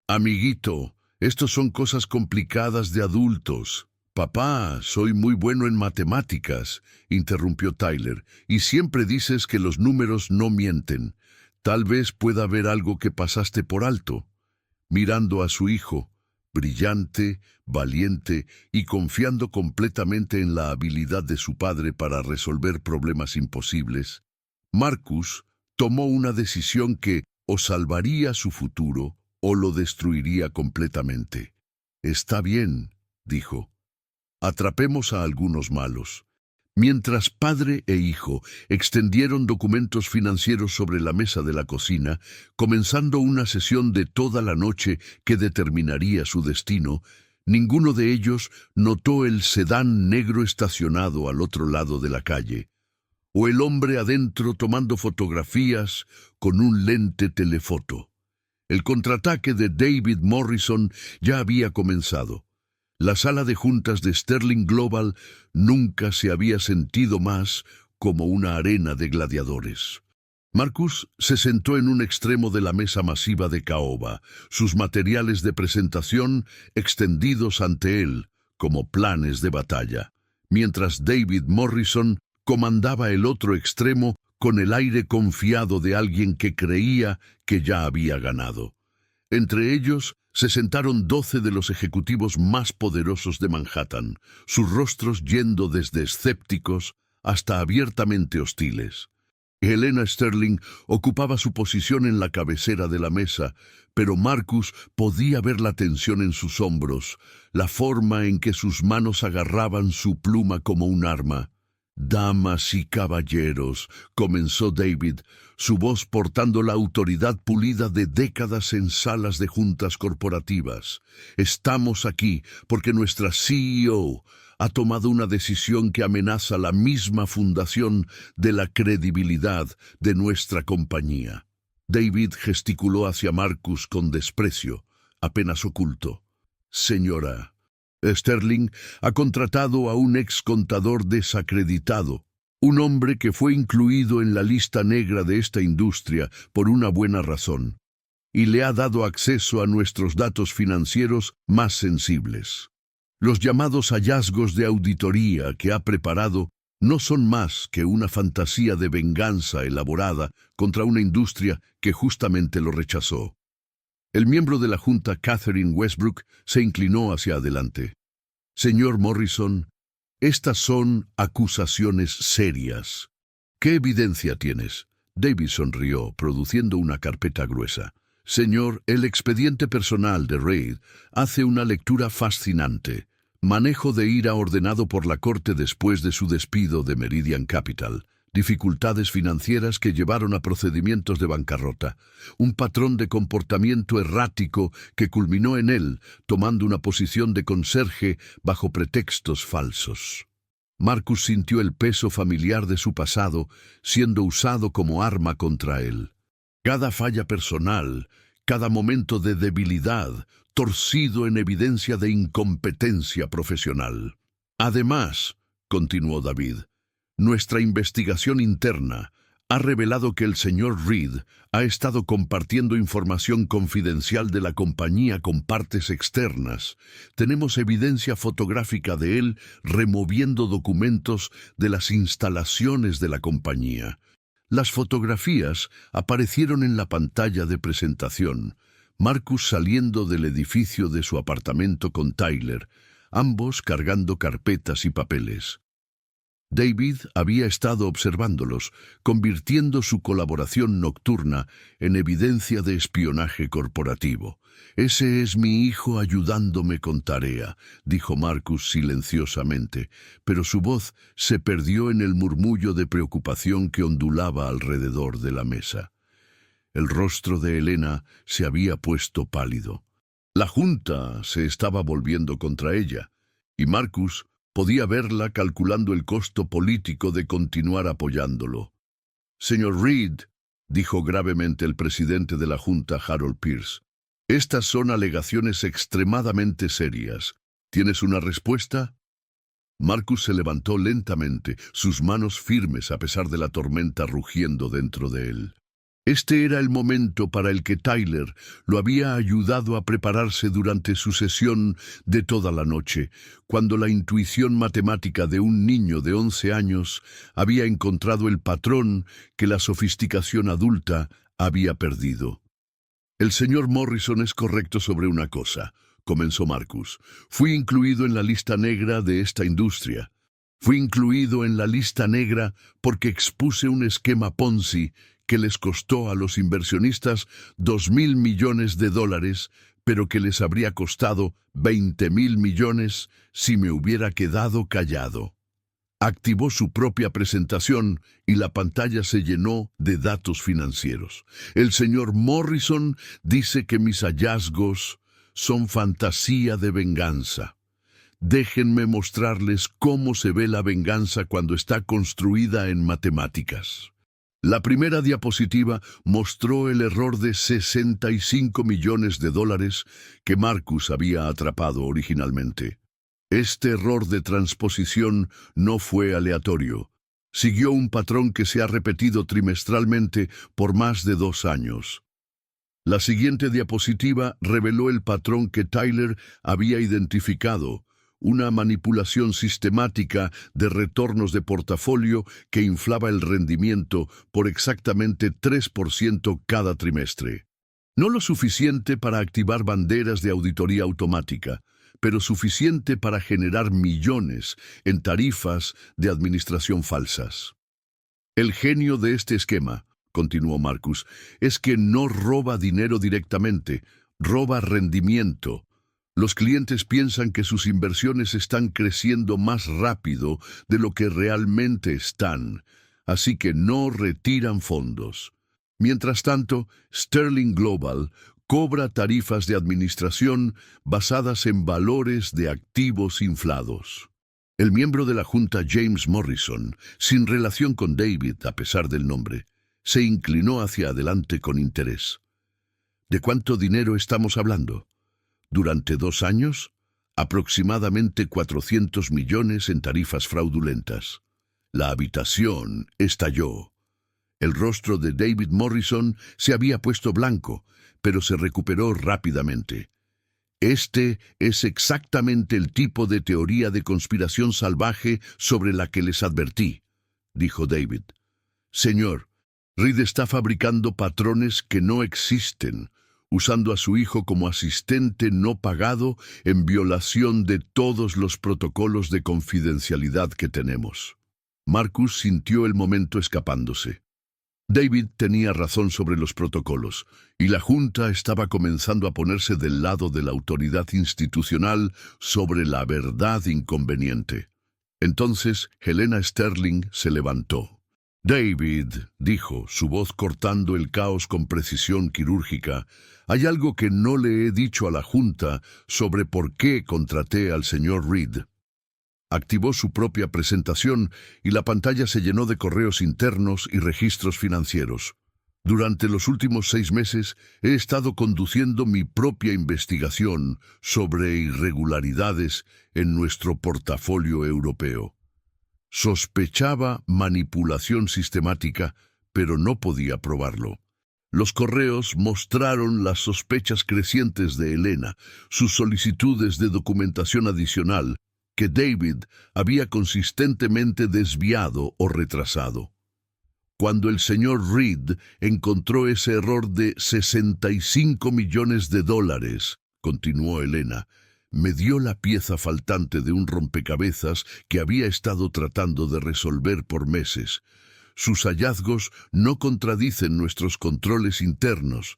[SPEAKER 1] «Amiguito, estos son cosas complicadas de adultos». «Papá, soy muy bueno en matemáticas», interrumpió Tyler, «y siempre dices que los números no mienten. Tal vez pueda haber algo que pasaste por alto». Mirando a su hijo, brillante, valiente y confiando completamente en la habilidad de su padre para resolver problemas imposibles, Marcus tomó una decisión que o salvaría su futuro o lo destruiría completamente. «Está bien», dijo. «Atrapemos a algunos malos». Mientras padre e hijo extendieron documentos financieros sobre la mesa de la cocina, comenzando una sesión de toda la noche que determinaría su destino, ninguno de ellos notó el sedán negro estacionado al otro lado de la calle, o el hombre adentro tomando fotografías con un lente telefoto. El contraataque de David Morrison ya había comenzado. La sala de juntas de Sterling Global nunca se había sentido más como una arena de gladiadores. Marcus se sentó en un extremo de la mesa masiva de caoba, sus materiales de presentación extendidos ante él como planes de batalla, mientras David Morrison comandaba el otro extremo con el aire confiado de alguien que creía que ya había ganado. Entre ellos se sentaron 12 de los ejecutivos más poderosos de Manhattan, sus rostros yendo desde escépticos hasta abiertamente hostiles. Helena Sterling ocupaba su posición en la cabecera de la mesa, pero Marcus podía ver la tensión en sus hombros, la forma en que sus manos agarraban su pluma como un arma. «Damas y caballeros», comenzó David, su voz portando la autoridad pulida de décadas en salas de juntas corporativas. «Estamos aquí porque nuestra CEO ha tomado una decisión que amenaza la misma fundación de la credibilidad de nuestra compañía». David gesticuló hacia Marcus con desprecio, apenas oculto. «Señora, Sterling ha contratado a un ex contador desacreditado, un hombre que fue incluido en la lista negra de esta industria por una buena razón, y le ha dado acceso a nuestros datos financieros más sensibles. Los llamados hallazgos de auditoría que ha preparado no son más que una fantasía de venganza elaborada contra una industria que justamente lo rechazó. El miembro de la Junta, Catherine Westbrook, se inclinó hacia adelante. Señor Morrison, estas son acusaciones serias. ¿Qué evidencia tienes? David sonrió, produciendo una carpeta gruesa. Señor, el expediente personal de Reid hace una lectura fascinante. Manejo de ira ordenado por la Corte después de su despido de Meridian Capital. Dificultades financieras que llevaron a procedimientos de bancarrota. Un patrón de comportamiento errático que culminó en él, tomando una posición de conserje bajo pretextos falsos. Marcus sintió el peso familiar de su pasado siendo usado como arma contra él. Cada falla personal, cada momento de debilidad, torcido en evidencia de incompetencia profesional. Además, continuó David, nuestra investigación interna ha revelado que el señor Reid ha estado compartiendo información confidencial de la compañía con partes externas. Tenemos evidencia fotográfica de él removiendo documentos de las instalaciones de la compañía. Las fotografías aparecieron en la pantalla de presentación. Marcus saliendo del edificio de su apartamento con Tyler, ambos cargando carpetas y papeles. David había estado observándolos, convirtiendo su colaboración nocturna en evidencia de espionaje corporativo. «Ese es mi hijo ayudándome con tarea», dijo Marcus silenciosamente, pero su voz se perdió en el murmullo de preocupación que ondulaba alrededor de la mesa. El rostro de Helena se había puesto pálido. La Junta se estaba volviendo contra ella, y Marcus podía verla calculando el costo político de continuar apoyándolo. «Señor Reid», dijo gravemente el presidente de la Junta, Harold Pierce, «estas son alegaciones extremadamente serias. ¿Tienes una respuesta?» Marcus se levantó lentamente, sus manos firmes a pesar de la tormenta rugiendo dentro de él. Este era el momento para el que Tyler lo había ayudado a prepararse durante su sesión de toda la noche, cuando la intuición matemática de un niño de 11 años había encontrado el patrón que la sofisticación adulta había perdido. «El señor Morrison es correcto sobre una cosa», comenzó Marcus. «Fui incluido en la lista negra de esta industria. Fui incluido en la lista negra porque expuse un esquema Ponzi que les costó a los inversionistas $2.000 millones, pero que les habría costado $20.000 millones si me hubiera quedado callado». Activó su propia presentación y la pantalla se llenó de datos financieros. «El señor Morrison dice que mis hallazgos son fantasía de venganza. Déjenme mostrarles cómo se ve la venganza cuando está construida en matemáticas». La primera diapositiva mostró el error de $65 millones que Marcus había atrapado originalmente. Este error de transposición no fue aleatorio. Siguió un patrón que se ha repetido trimestralmente por más de 2 años. La siguiente diapositiva reveló el patrón que Tyler había identificado, una manipulación sistemática de retornos de portafolio que inflaba el rendimiento por exactamente 3% cada trimestre. No lo suficiente para activar banderas de auditoría automática, pero suficiente para generar millones en tarifas de administración falsas. «El genio de este esquema», continuó Marcus, «es que no roba dinero directamente, roba rendimiento. Los clientes piensan que sus inversiones están creciendo más rápido de lo que realmente están, así que no retiran fondos. Mientras tanto, Sterling Global cobra tarifas de administración basadas en valores de activos inflados». El miembro de la Junta, James Morrison, sin relación con David a pesar del nombre, se inclinó hacia adelante con interés. «¿De cuánto dinero estamos hablando?» «Durante 2 años, aproximadamente 400 millones en tarifas fraudulentas». La habitación estalló. El rostro de David Morrison se había puesto blanco, pero se recuperó rápidamente. «Este es exactamente el tipo de teoría de conspiración salvaje sobre la que les advertí», dijo David. «Señor, Reid está fabricando patrones que no existen, usando a su hijo como asistente no pagado en violación de todos los protocolos de confidencialidad que tenemos. Marcus sintió el momento escapándose. David tenía razón sobre los protocolos, y la Junta estaba comenzando a ponerse del lado de la autoridad institucional sobre la verdad inconveniente. Entonces, Helena Sterling se levantó. «David», dijo, su voz cortando el caos con precisión quirúrgica, «hay algo que no le he dicho a la Junta sobre por qué contraté al señor Reed». Activó su propia presentación y la pantalla se llenó de correos internos y registros financieros. Durante los últimos 6 meses he estado conduciendo mi propia investigación sobre irregularidades en nuestro portafolio europeo. Sospechaba manipulación sistemática, pero no podía probarlo. Los correos mostraron las sospechas crecientes de Helena, sus solicitudes de documentación adicional, que David había consistentemente desviado o retrasado. Cuando el señor Reed encontró ese error de $65 millones, continuó Helena, me dio la pieza faltante de un rompecabezas que había estado tratando de resolver por meses. Sus hallazgos no contradicen nuestros controles internos.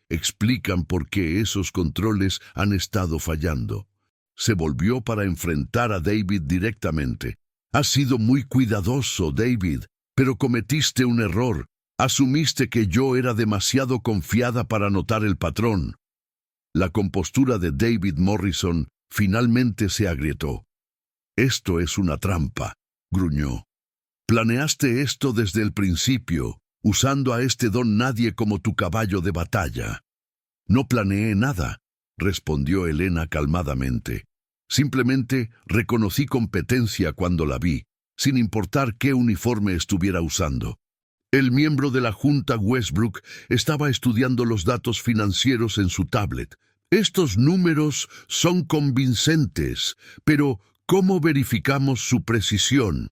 [SPEAKER 1] Explican por qué esos controles han estado fallando. Se volvió para enfrentar a David directamente. «Has sido muy cuidadoso, David, pero cometiste un error. Asumiste que yo era demasiado confiada para notar el patrón». La compostura de David Morrison finalmente se agrietó. «Esto es una trampa», gruñó. «Planeaste esto desde el principio, usando a este don nadie como tu caballo de batalla». «No planeé nada», respondió Helena calmadamente. «Simplemente reconocí competencia cuando la vi, sin importar qué uniforme estuviera usando». El miembro de la Junta Westbrook estaba estudiando los datos financieros en su tablet. «Estos números son convincentes, pero ¿cómo verificamos su precisión?»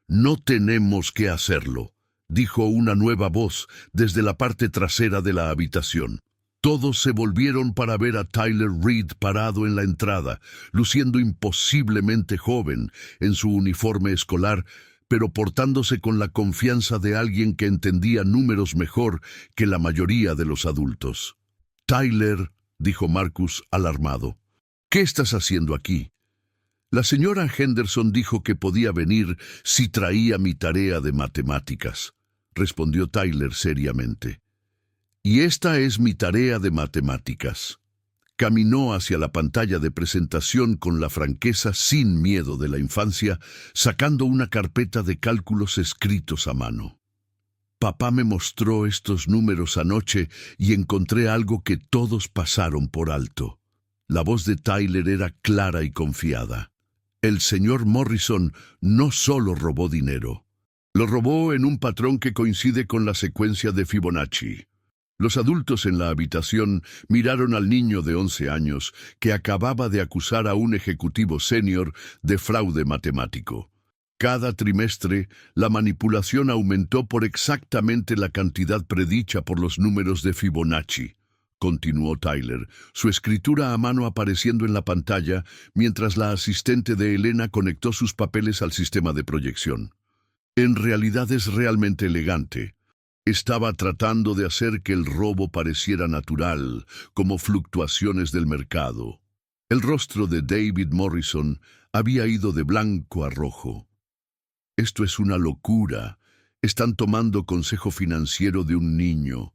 [SPEAKER 1] «No tenemos que hacerlo», dijo una nueva voz desde la parte trasera de la habitación. Todos se volvieron para ver a Tyler Reed parado en la entrada, luciendo imposiblemente joven en su uniforme escolar, pero portándose con la confianza de alguien que entendía números mejor que la mayoría de los adultos. «Tyler», dijo Marcus alarmado, «¿qué estás haciendo aquí?» «La señora Henderson dijo que podía venir si traía mi tarea de matemáticas», respondió Tyler seriamente. «Y esta es mi tarea de matemáticas». Caminó hacia la pantalla de presentación con la franqueza sin miedo de la infancia, sacando una carpeta de cálculos escritos a mano. «Papá me mostró estos números anoche y encontré algo que todos pasaron por alto». La voz de Tyler era clara y confiada. «El señor Morrison no solo robó dinero. Lo robó en un patrón que coincide con la secuencia de Fibonacci». Los adultos en la habitación miraron al niño de 11 años que acababa de acusar a un ejecutivo senior de fraude matemático. Cada trimestre, la manipulación aumentó por exactamente la cantidad predicha por los números de Fibonacci, continuó Tyler, su escritura a mano apareciendo en la pantalla mientras la asistente de Helena conectó sus papeles al sistema de proyección. «En realidad es realmente elegante. Estaba tratando de hacer que el robo pareciera natural, como fluctuaciones del mercado». El rostro de David Morrison había ido de blanco a rojo. «Esto es una locura. Están tomando consejo financiero de un niño».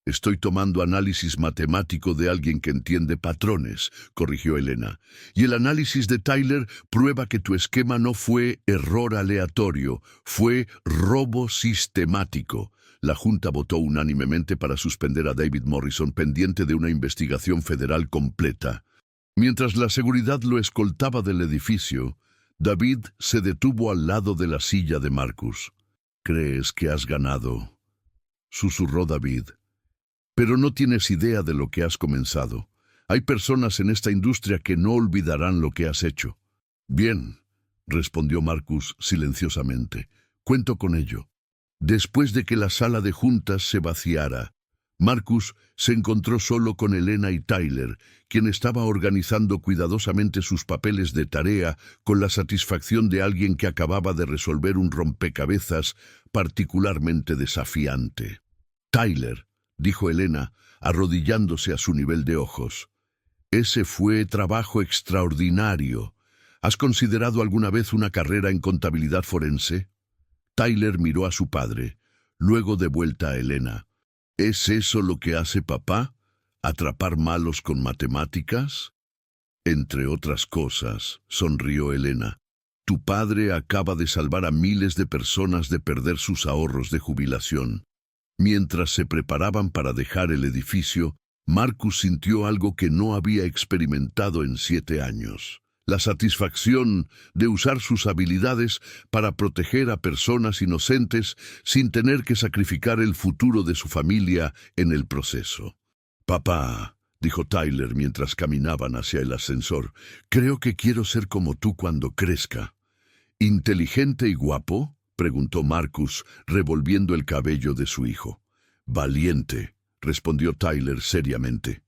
[SPEAKER 1] «Estoy tomando análisis matemático de alguien que entiende patrones», corrigió Helena. «Y el análisis de Tyler prueba que tu esquema no fue error aleatorio, fue robo sistemático». La Junta votó unánimemente para suspender a David Morrison pendiente de una investigación federal completa. Mientras la seguridad lo escoltaba del edificio, David se detuvo al lado de la silla de Marcus. «¿Crees que has ganado?», susurró David. «Pero no tienes idea de lo que has comenzado. Hay personas en esta industria que no olvidarán lo que has hecho». «Bien», respondió Marcus silenciosamente. «Cuento con ello». Después de que la sala de juntas se vaciara, Marcus se encontró solo con Elena y Tyler, quien estaba organizando cuidadosamente sus papeles de tarea con la satisfacción de alguien que acababa de resolver un rompecabezas particularmente desafiante. «Tyler», dijo Elena, arrodillándose a su nivel de ojos, «ese fue trabajo extraordinario. ¿Has considerado alguna vez una carrera en contabilidad forense?» Tyler miró a su padre, luego de vuelta a Elena. «¿Es eso lo que hace papá? ¿Atrapar malos con matemáticas?» «Entre otras cosas», sonrió Elena. «Tu padre acaba de salvar a miles de personas de perder sus ahorros de jubilación». Mientras se preparaban para dejar el edificio, Marcus sintió algo que no había experimentado en 7 años. La satisfacción de usar sus habilidades para proteger a personas inocentes sin tener que sacrificar el futuro de su familia en el proceso. «Papá», dijo Tyler mientras caminaban hacia el ascensor, «creo que quiero ser como tú cuando crezca». «¿Inteligente y guapo?», preguntó Marcus, revolviendo el cabello de su hijo. «Valiente», respondió Tyler seriamente.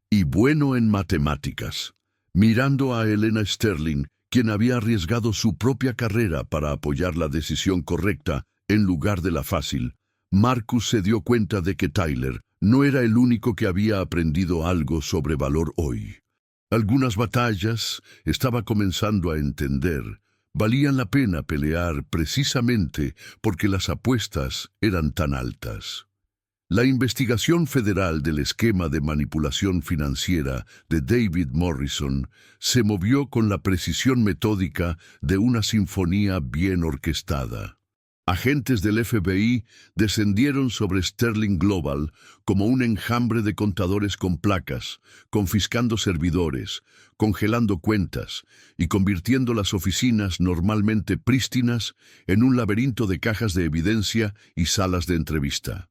[SPEAKER 1] «Y bueno en matemáticas». Mirando a Elena Sterling, quien había arriesgado su propia carrera para apoyar la decisión correcta en lugar de la fácil, Marcus se dio cuenta de que Tyler no era el único que había aprendido algo sobre valor hoy. Algunas batallas, estaba comenzando a entender, valían la pena pelear precisamente porque las apuestas eran tan altas. La investigación federal del esquema de manipulación financiera de David Morrison se movió con la precisión metódica de una sinfonía bien orquestada. Agentes del FBI descendieron sobre Sterling Global como un enjambre de contadores con placas, confiscando servidores, congelando cuentas y convirtiendo las oficinas normalmente prístinas en un laberinto de cajas de evidencia y salas de entrevista.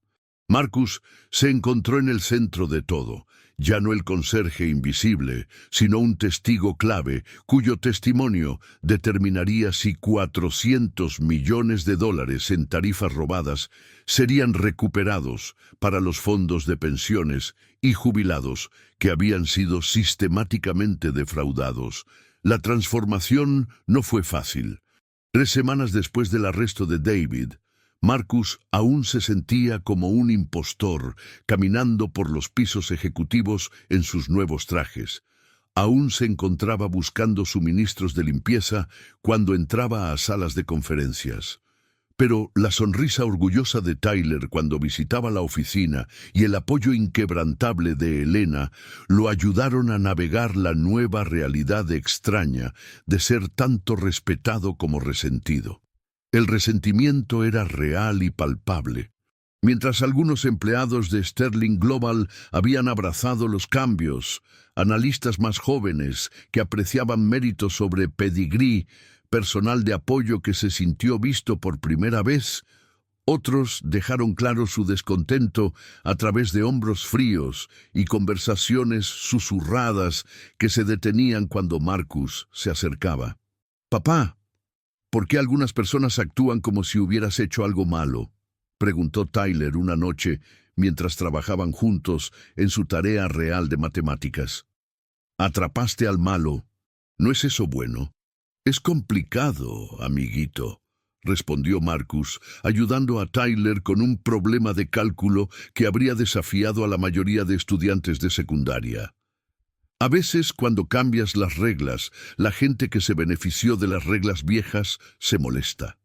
[SPEAKER 1] Marcus se encontró en el centro de todo, ya no el conserje invisible, sino un testigo clave, cuyo testimonio determinaría si $400 millones en tarifas robadas serían recuperados para los fondos de pensiones y jubilados que habían sido sistemáticamente defraudados. La transformación no fue fácil. 3 semanas después del arresto de David, Marcus aún se sentía como un impostor caminando por los pisos ejecutivos en sus nuevos trajes. Aún se encontraba buscando suministros de limpieza cuando entraba a salas de conferencias. Pero la sonrisa orgullosa de Tyler cuando visitaba la oficina y el apoyo inquebrantable de Elena lo ayudaron a navegar la nueva realidad extraña de ser tanto respetado como resentido. El resentimiento era real y palpable. Mientras algunos empleados de Sterling Global habían abrazado los cambios, analistas más jóvenes que apreciaban méritos sobre pedigrí, personal de apoyo que se sintió visto por primera vez, otros dejaron claro su descontento a través de hombros fríos y conversaciones susurradas que se detenían cuando Marcus se acercaba. «Papá, ¿por qué algunas personas actúan como si hubieras hecho algo malo?», preguntó Tyler una noche mientras trabajaban juntos en su tarea real de matemáticas. «Atrapaste al malo. ¿No es eso bueno?» «Es complicado, amiguito», respondió Marcus, ayudando a Tyler con un problema de cálculo que habría desafiado a la mayoría de estudiantes de secundaria. «A veces, cuando cambias las reglas, la gente que se benefició de las reglas viejas se molesta».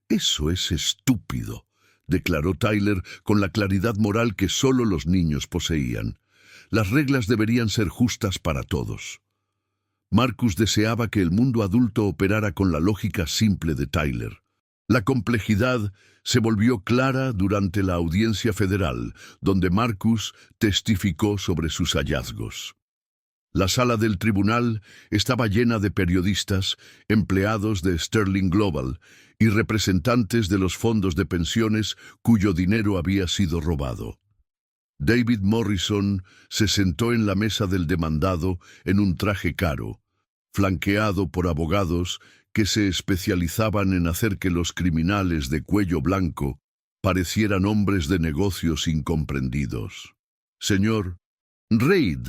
[SPEAKER 1] «Eso es estúpido», declaró Tyler con la claridad moral que solo los niños poseían. «Las reglas deberían ser justas para todos». Marcus deseaba que el mundo adulto operara con la lógica simple de Tyler. La complejidad se volvió clara durante la audiencia federal, donde Marcus testificó sobre sus hallazgos. La sala del tribunal estaba llena de periodistas, empleados de Sterling Global y representantes de los fondos de pensiones cuyo dinero había sido robado. David Morrison se sentó en la mesa del demandado en un traje caro, flanqueado por abogados que se especializaban en hacer que los criminales de cuello blanco Parecieran hombres de negocios incomprendidos. Señor Reid,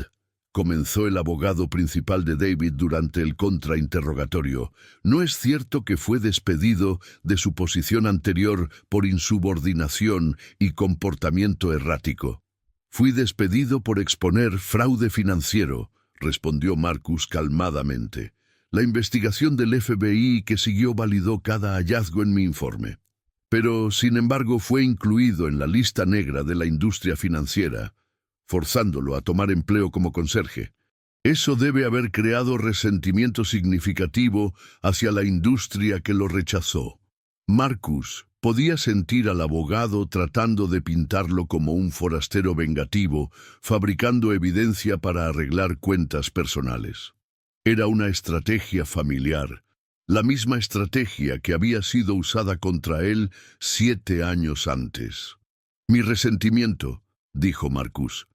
[SPEAKER 1] comenzó el abogado principal de David durante el contrainterrogatorio, ¿no es cierto que fue despedido de su posición anterior por insubordinación y comportamiento errático? Fui despedido por exponer fraude financiero, respondió Marcus calmadamente. La investigación del FBI que siguió validó cada hallazgo en mi informe. Pero, sin embargo, fue incluido en la lista negra de la industria financiera, forzándolo a tomar empleo como conserje. Eso debe haber creado resentimiento significativo hacia la industria que lo rechazó. Marcus podía sentir al abogado tratando de pintarlo como un forastero vengativo, fabricando evidencia para arreglar cuentas personales. Era una estrategia familiar, la misma estrategia que había sido usada contra él 7 años antes. Mi resentimiento, dijo Marcus,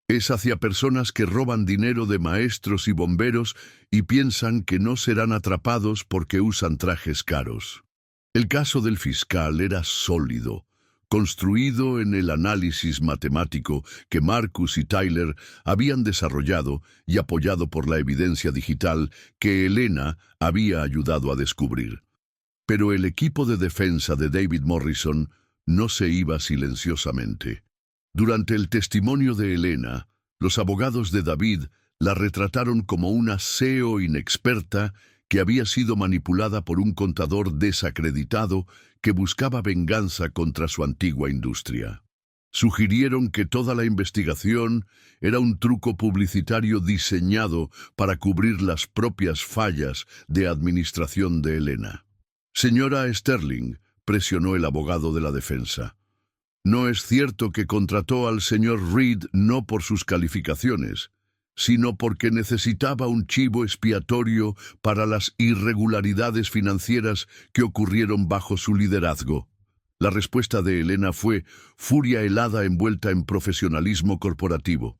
[SPEAKER 1] es hacia personas que roban dinero de maestros y bomberos y piensan que no serán atrapados porque usan trajes caros. El caso del fiscal era sólido, construido en el análisis matemático que Marcus y Tyler habían desarrollado y apoyado por la evidencia digital que Elena había ayudado a descubrir. Pero el equipo de defensa de David Morrison no se iba silenciosamente. Durante el testimonio de Elena, los abogados de David la retrataron como una CEO inexperta que había sido manipulada por un contador desacreditado que buscaba venganza contra su antigua industria. Sugirieron que toda la investigación era un truco publicitario diseñado para cubrir las propias fallas de administración de Elena. Señora Sterling, presionó el abogado de la defensa. No es cierto que contrató al señor Reid no por sus calificaciones, sino porque necesitaba un chivo expiatorio para las irregularidades financieras que ocurrieron bajo su liderazgo. La respuesta de Elena fue furia helada envuelta en profesionalismo corporativo.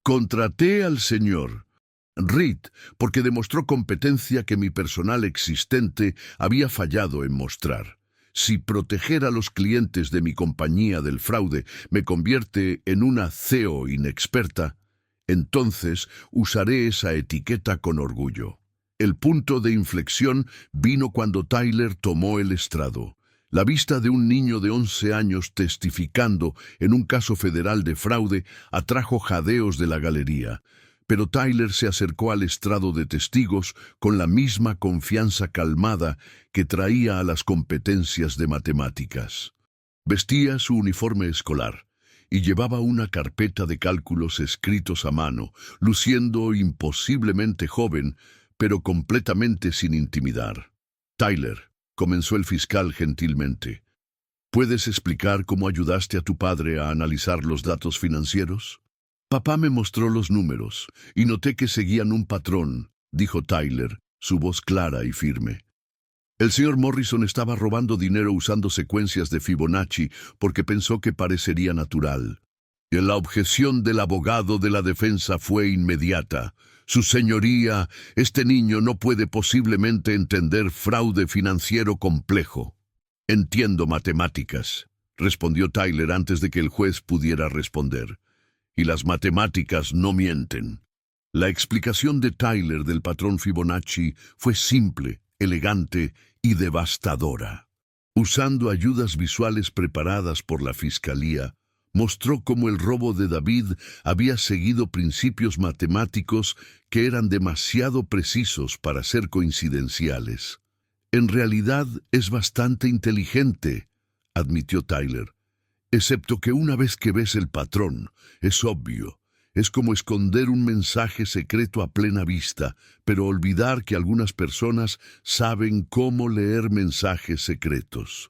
[SPEAKER 1] Contraté al señor Reid porque demostró competencia que mi personal existente había fallado en mostrar. Si proteger a los clientes de mi compañía del fraude me convierte en una CEO inexperta, entonces usaré esa etiqueta con orgullo. El punto de inflexión vino cuando Tyler tomó el estrado. La vista de un niño de 11 años testificando en un caso federal de fraude atrajo jadeos de la galería, pero Tyler se acercó al estrado de testigos con la misma confianza calmada que traía a las competencias de matemáticas. Vestía su uniforme escolar y llevaba una carpeta de cálculos escritos a mano, luciendo imposiblemente joven, pero completamente sin intimidar. Tyler, comenzó el fiscal gentilmente, ¿puedes explicar cómo ayudaste a tu padre a analizar los datos financieros? Papá me mostró los números y noté que seguían un patrón, dijo Tyler, su voz clara y firme. El señor Morrison estaba robando dinero usando secuencias de Fibonacci porque pensó que parecería natural. Y la objeción del abogado de la defensa fue inmediata. Su señoría, este niño no puede posiblemente entender fraude financiero complejo. Entiendo matemáticas, respondió Tyler antes de que el juez pudiera responder. Y las matemáticas no mienten. La explicación de Tyler del patrón Fibonacci fue simple, elegante y devastadora. Usando ayudas visuales preparadas por la fiscalía, mostró cómo el robo de David había seguido principios matemáticos que eran demasiado precisos para ser coincidenciales. En realidad es bastante inteligente, admitió Tyler. Excepto que una vez que ves el patrón, es obvio. Es como esconder un mensaje secreto a plena vista, pero olvidar que algunas personas saben cómo leer mensajes secretos.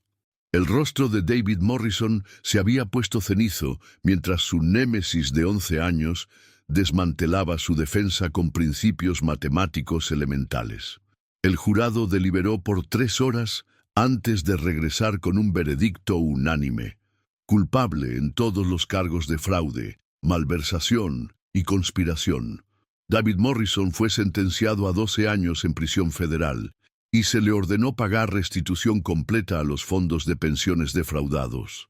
[SPEAKER 1] El rostro de David Morrison se había puesto cenizo mientras su némesis de 11 años desmantelaba su defensa con principios matemáticos elementales. El jurado deliberó por 3 horas antes de regresar con un veredicto unánime. Culpable en todos los cargos de fraude, malversación y conspiración. David Morrison fue sentenciado a 12 años en prisión federal y se le ordenó pagar restitución completa a los fondos de pensiones defraudados.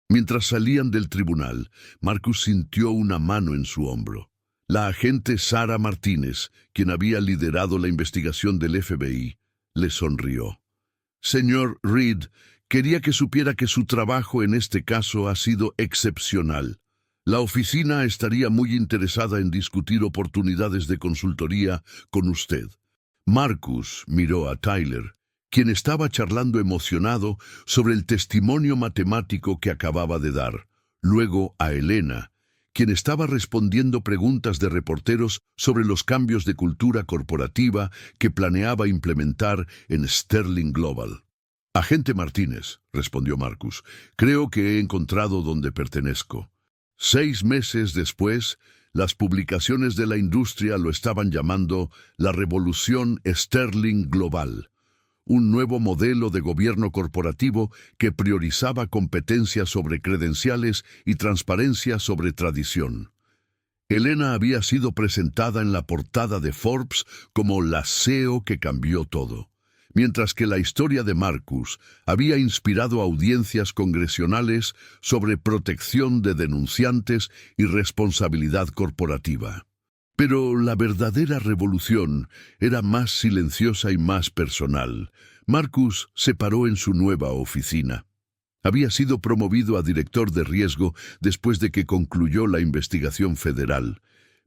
[SPEAKER 1] Mientras salían del tribunal, Marcus sintió una mano en su hombro. La agente Sarah Martínez, quien había liderado la investigación del FBI, le sonrió. Señor Reed, quería que supiera que su trabajo en este caso ha sido excepcional. La oficina estaría muy interesada en discutir oportunidades de consultoría con usted. Marcus miró a Tyler, quien estaba charlando emocionado sobre el testimonio matemático que acababa de dar. Luego a Elena, quien estaba respondiendo preguntas de reporteros sobre los cambios de cultura corporativa que planeaba implementar en Sterling Global. Agente Martínez, respondió Marcus, creo que he encontrado donde pertenezco. 6 meses después, las publicaciones de la industria lo estaban llamando la revolución Sterling Global, un nuevo modelo de gobierno corporativo que priorizaba competencia sobre credenciales y transparencia sobre tradición. Elena había sido presentada en la portada de Forbes como la CEO que cambió todo, mientras que la historia de Marcus había inspirado audiencias congresionales sobre protección de denunciantes y responsabilidad corporativa. Pero la verdadera revolución era más silenciosa y más personal. Marcus se paró en su nueva oficina. Había sido promovido a director de riesgo después de que concluyó la investigación federal,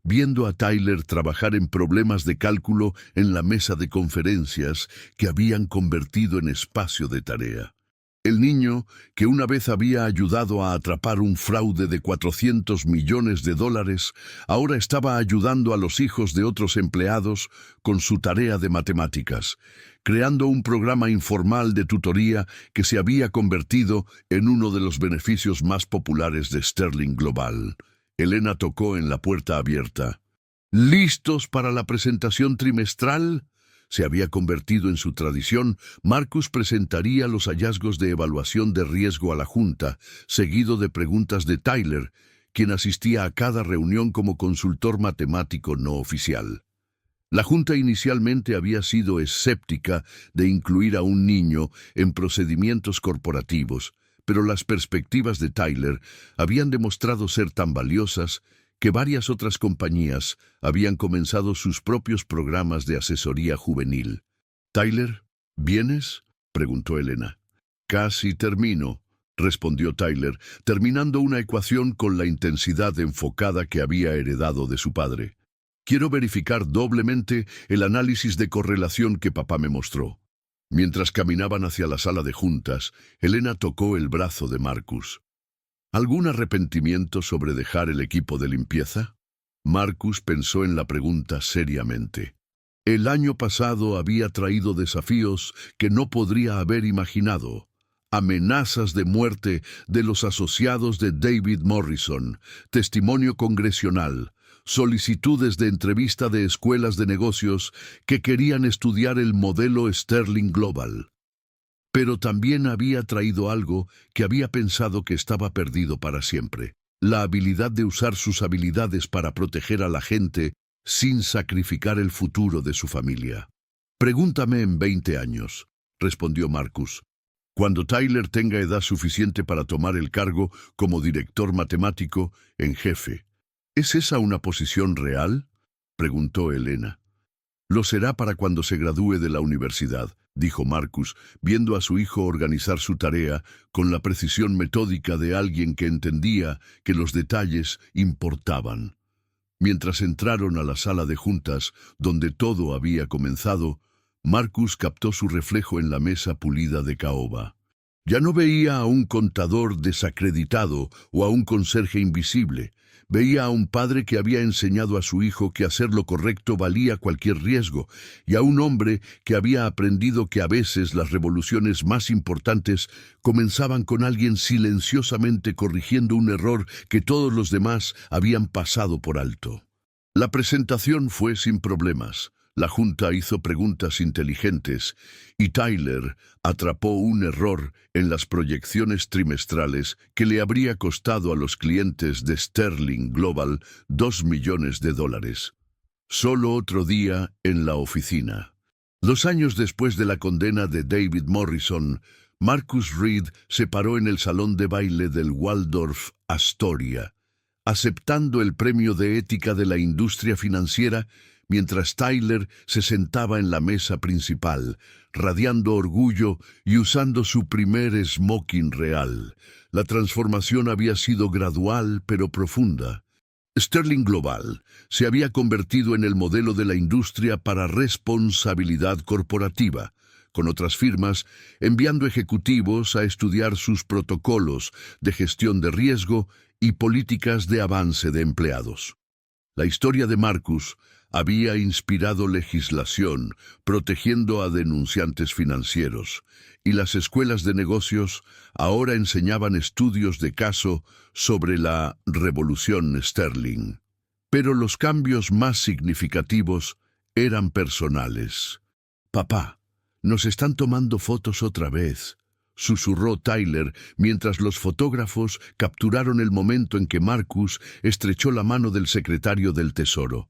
[SPEAKER 1] viendo a Tyler trabajar en problemas de cálculo en la mesa de conferencias que habían convertido en espacio de tarea. El niño, que una vez había ayudado a atrapar un fraude de $400 millones, ahora estaba ayudando a los hijos de otros empleados con su tarea de matemáticas, creando un programa informal de tutoría que se había convertido en uno de los beneficios más populares de Sterling Global. Elena tocó en la puerta abierta. ¿Listos para la presentación trimestral? Se había convertido en su tradición. Marcus presentaría los hallazgos de evaluación de riesgo a la Junta, seguido de preguntas de Tyler, quien asistía a cada reunión como consultor matemático no oficial. La Junta inicialmente había sido escéptica de incluir a un niño en procedimientos corporativos, pero las perspectivas de Tyler habían demostrado ser tan valiosas que varias otras compañías habían comenzado sus propios programas de asesoría juvenil. «Tyler, ¿vienes?», preguntó Elena. «Casi termino», respondió Tyler, terminando una ecuación con la intensidad enfocada que había heredado de su padre. «Quiero verificar doblemente el análisis de correlación que papá me mostró». Mientras caminaban hacia la sala de juntas, Elena tocó el brazo de Marcus. ¿Algún arrepentimiento sobre dejar el equipo de limpieza? Marcus pensó en la pregunta seriamente. El año pasado había traído desafíos que no podría haber imaginado. Amenazas de muerte de los asociados de David Morrison, testimonio congresional, solicitudes de entrevista de escuelas de negocios que querían estudiar el modelo Sterling Global. Pero también había traído algo que había pensado que estaba perdido para siempre: la habilidad de usar sus habilidades para proteger a la gente sin sacrificar el futuro de su familia. «Pregúntame en 20 años», respondió Marcus, «cuando Tyler tenga edad suficiente para tomar el cargo como director matemático en jefe». «¿Es esa una posición real?», preguntó Elena. «Lo será para cuando se gradúe de la universidad», dijo Marcus, viendo a su hijo organizar su tarea con la precisión metódica de alguien que entendía que los detalles importaban. Mientras entraron a la sala de juntas, donde todo había comenzado, Marcus captó su reflejo en la mesa pulida de caoba. Ya no veía a un contador desacreditado o a un conserje invisible. Veía a un padre que había enseñado a su hijo que hacer lo correcto valía cualquier riesgo, y a un hombre que había aprendido que a veces las revoluciones más importantes comenzaban con alguien silenciosamente corrigiendo un error que todos los demás habían pasado por alto. La presentación fue sin problemas. La Junta hizo preguntas inteligentes y Tyler atrapó un error en las proyecciones trimestrales que le habría costado a los clientes de Sterling Global $2 millones. Solo otro día en la oficina. 2 años después de la condena de David Morrison, Marcus Reed se paró en el salón de baile del Waldorf Astoria, aceptando el premio de ética de la industria financiera, mientras Tyler se sentaba en la mesa principal, radiando orgullo y usando su primer smoking real. La transformación había sido gradual pero profunda. Sterling Global se había convertido en el modelo de la industria para responsabilidad corporativa, con otras firmas enviando ejecutivos a estudiar sus protocolos de gestión de riesgo y políticas de avance de empleados. La historia de Marcus había inspirado legislación protegiendo a denunciantes financieros, y las escuelas de negocios ahora enseñaban estudios de caso sobre la revolución Sterling. Pero los cambios más significativos eran personales. «Papá, nos están tomando fotos otra vez», susurró Tyler mientras los fotógrafos capturaron el momento en que Marcus estrechó la mano del secretario del Tesoro.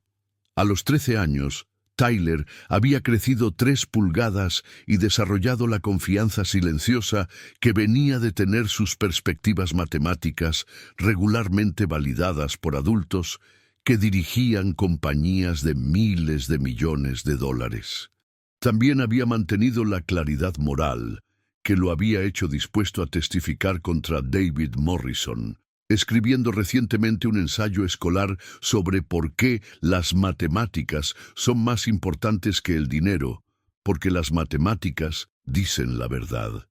[SPEAKER 1] A los 13 años, Tyler había crecido 3 pulgadas y desarrollado la confianza silenciosa que venía de tener sus perspectivas matemáticas regularmente validadas por adultos que dirigían compañías de miles de millones de dólares. También había mantenido la claridad moral que lo había hecho dispuesto a testificar contra David Morrison, escribiendo recientemente un ensayo escolar sobre por qué las matemáticas son más importantes que el dinero, porque las matemáticas dicen la verdad.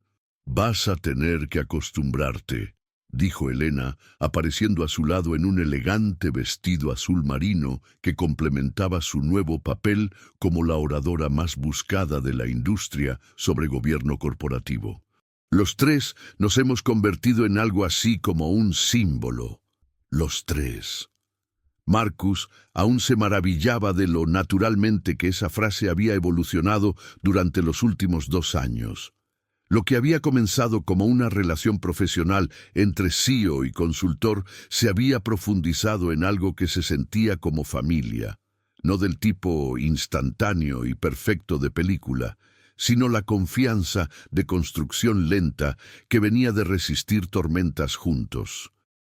[SPEAKER 1] «Vas a tener que acostumbrarte», dijo Elena, apareciendo a su lado en un elegante vestido azul marino que complementaba su nuevo papel como la oradora más buscada de la industria sobre gobierno corporativo. Los 3 nos hemos convertido en algo así como un símbolo. Los 3. Marcus aún se maravillaba de lo naturalmente que esa frase había evolucionado durante los últimos 2 años. Lo que había comenzado como una relación profesional entre CEO y consultor se había profundizado en algo que se sentía como familia, no del tipo instantáneo y perfecto de película, sino la confianza de construcción lenta que venía de resistir tormentas juntos.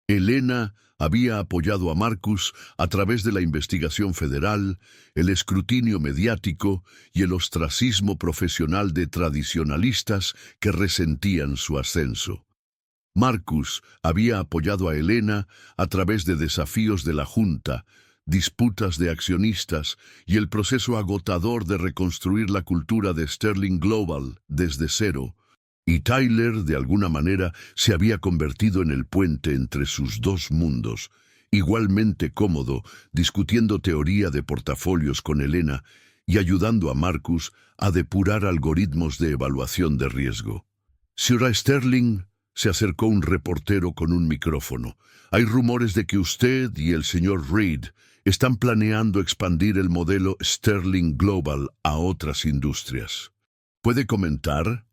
[SPEAKER 1] Elena había apoyado a Marcus a través de la investigación federal, el escrutinio mediático y el ostracismo profesional de tradicionalistas que resentían su ascenso. Marcus había apoyado a Elena a través de desafíos de la Junta, disputas de accionistas y el proceso agotador de reconstruir la cultura de Sterling Global desde cero, y Tyler, de alguna manera, se había convertido en el puente entre sus 2 mundos, igualmente cómodo, discutiendo teoría de portafolios con Elena y ayudando a Marcus a depurar algoritmos de evaluación de riesgo. «Señora Sterling», se acercó un reportero con un micrófono, «hay rumores de que usted y el señor Reed están planeando expandir el modelo Sterling Global a otras industrias. ¿Puede comentar?».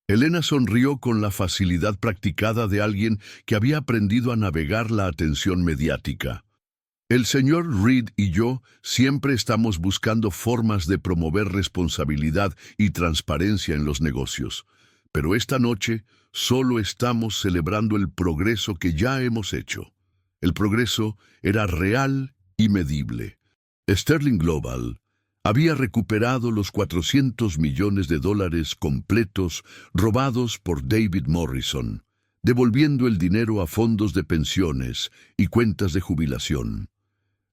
[SPEAKER 1] Elena sonrió con la facilidad practicada de alguien que había aprendido a navegar la atención mediática. «El señor Reed y yo siempre estamos buscando formas de promover responsabilidad y transparencia en los negocios, pero esta noche solo estamos celebrando el progreso que ya hemos hecho». El progreso era real y medible. Sterling Global había recuperado los $400 millones completos robados por David Morrison, devolviendo el dinero a fondos de pensiones y cuentas de jubilación.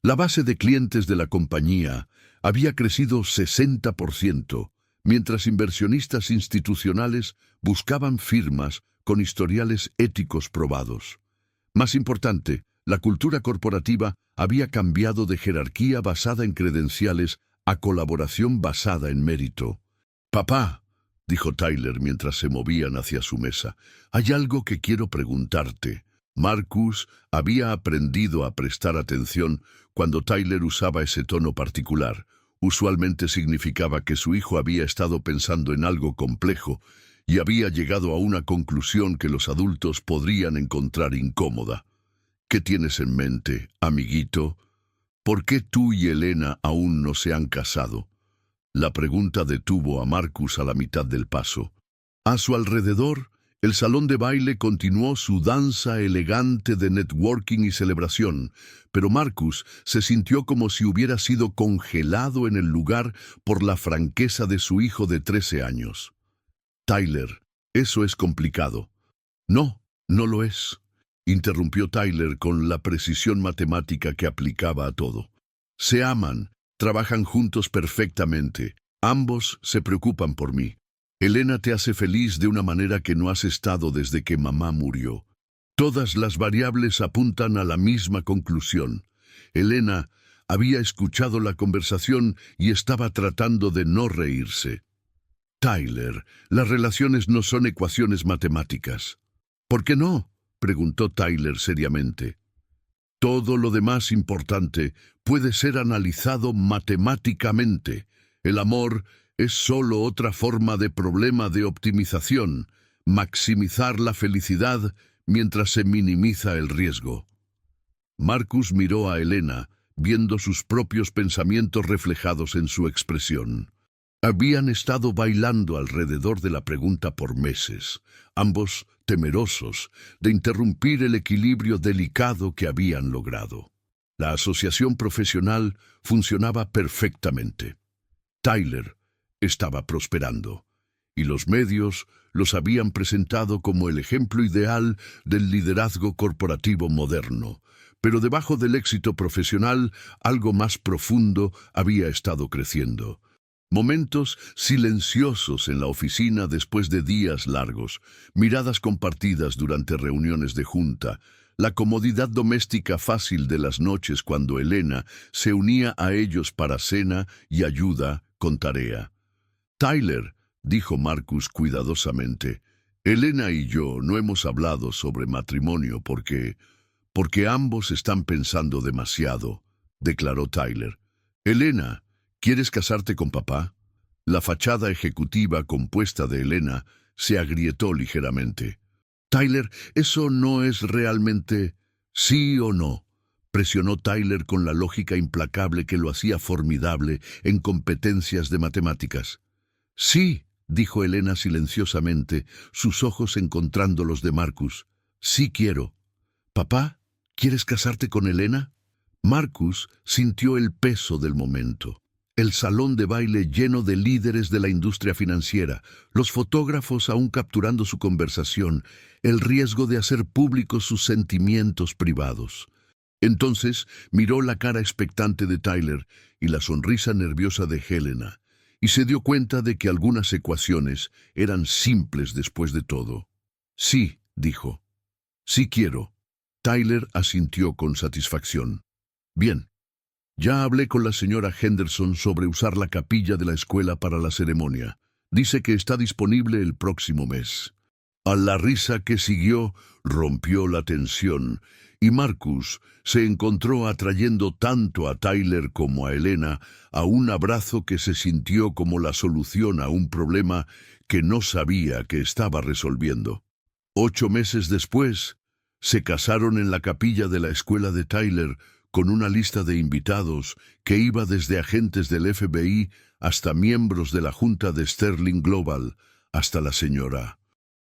[SPEAKER 1] La base de clientes de la compañía había crecido 60%, mientras inversionistas institucionales buscaban firmas con historiales éticos probados. Más importante, la cultura corporativa había cambiado de jerarquía basada en credenciales a colaboración basada en mérito. «Papá», dijo Tyler mientras se movían hacia su mesa, «hay algo que quiero preguntarte». Marcus había aprendido a prestar atención cuando Tyler usaba ese tono particular. Usualmente significaba que su hijo había estado pensando en algo complejo y había llegado a una conclusión que los adultos podrían encontrar incómoda. «¿Qué tienes en mente, amiguito? ¿Por qué tú y Elena aún no se han casado?» La pregunta detuvo a Marcus a la mitad del paso. A su alrededor, el salón de baile continuó su danza elegante de networking y celebración, pero Marcus se sintió como si hubiera sido congelado en el lugar por la franqueza de su hijo de 13 años. Tyler, eso es complicado. No, no lo es, interrumpió Tyler con la precisión matemática que aplicaba a todo. Se aman, trabajan juntos perfectamente, ambos se preocupan por mí. Elena te hace feliz de una manera que no has estado desde que mamá murió. Todas las variables apuntan a la misma conclusión. Elena había escuchado la conversación y estaba tratando de no reírse. Tyler, las relaciones no son ecuaciones matemáticas. ¿Por qué no?, preguntó Tyler seriamente. Todo lo demás importante puede ser analizado matemáticamente. El amor es solo otra forma de problema de optimización, maximizar la felicidad mientras se minimiza el riesgo. Marcus miró a Elena, viendo sus propios pensamientos reflejados en su expresión. Habían estado bailando alrededor de la pregunta por meses, ambos temerosos de interrumpir el equilibrio delicado que habían logrado. La asociación profesional funcionaba perfectamente. Tyler estaba prosperando, y los medios los habían presentado como el ejemplo ideal del liderazgo corporativo moderno. Pero debajo del éxito profesional, algo más profundo había estado creciendo. Momentos silenciosos en la oficina después de días largos, miradas compartidas durante reuniones de junta, la comodidad doméstica fácil de las noches cuando Elena se unía a ellos para cena y ayuda con tarea. Tyler, dijo Marcus cuidadosamente, Elena y yo no hemos hablado sobre matrimonio porque ambos están pensando demasiado, declaró Tyler. Elena, ¿quieres casarte con papá? La fachada ejecutiva compuesta de Elena se agrietó ligeramente. Tyler, eso no es realmente sí o no, presionó Tyler con la lógica implacable que lo hacía formidable en competencias de matemáticas. Sí, dijo Elena silenciosamente, sus ojos encontrando los de Marcus. Sí quiero. ¿Papá, quieres casarte con Elena? Marcus sintió el peso del momento. El salón de baile lleno de líderes de la industria financiera, los fotógrafos aún capturando su conversación, el riesgo de hacer públicos sus sentimientos privados. Entonces miró la cara expectante de Tyler y la sonrisa nerviosa de Helena, y se dio cuenta de que algunas ecuaciones eran simples después de todo. Sí, dijo. Sí quiero. Tyler asintió con satisfacción. Bien. Ya hablé con la señora Henderson sobre usar la capilla de la escuela para la ceremonia. Dice que está disponible el próximo mes. A la risa que siguió rompió la tensión, y Marcus se encontró atrayendo tanto a Tyler como a Elena a un abrazo que se sintió como la solución a un problema que no sabía que estaba resolviendo. 8 meses después, se casaron en la capilla de la escuela de Tyler, con una lista de invitados que iba desde agentes del FBI hasta miembros de la Junta de Sterling Global, hasta la señora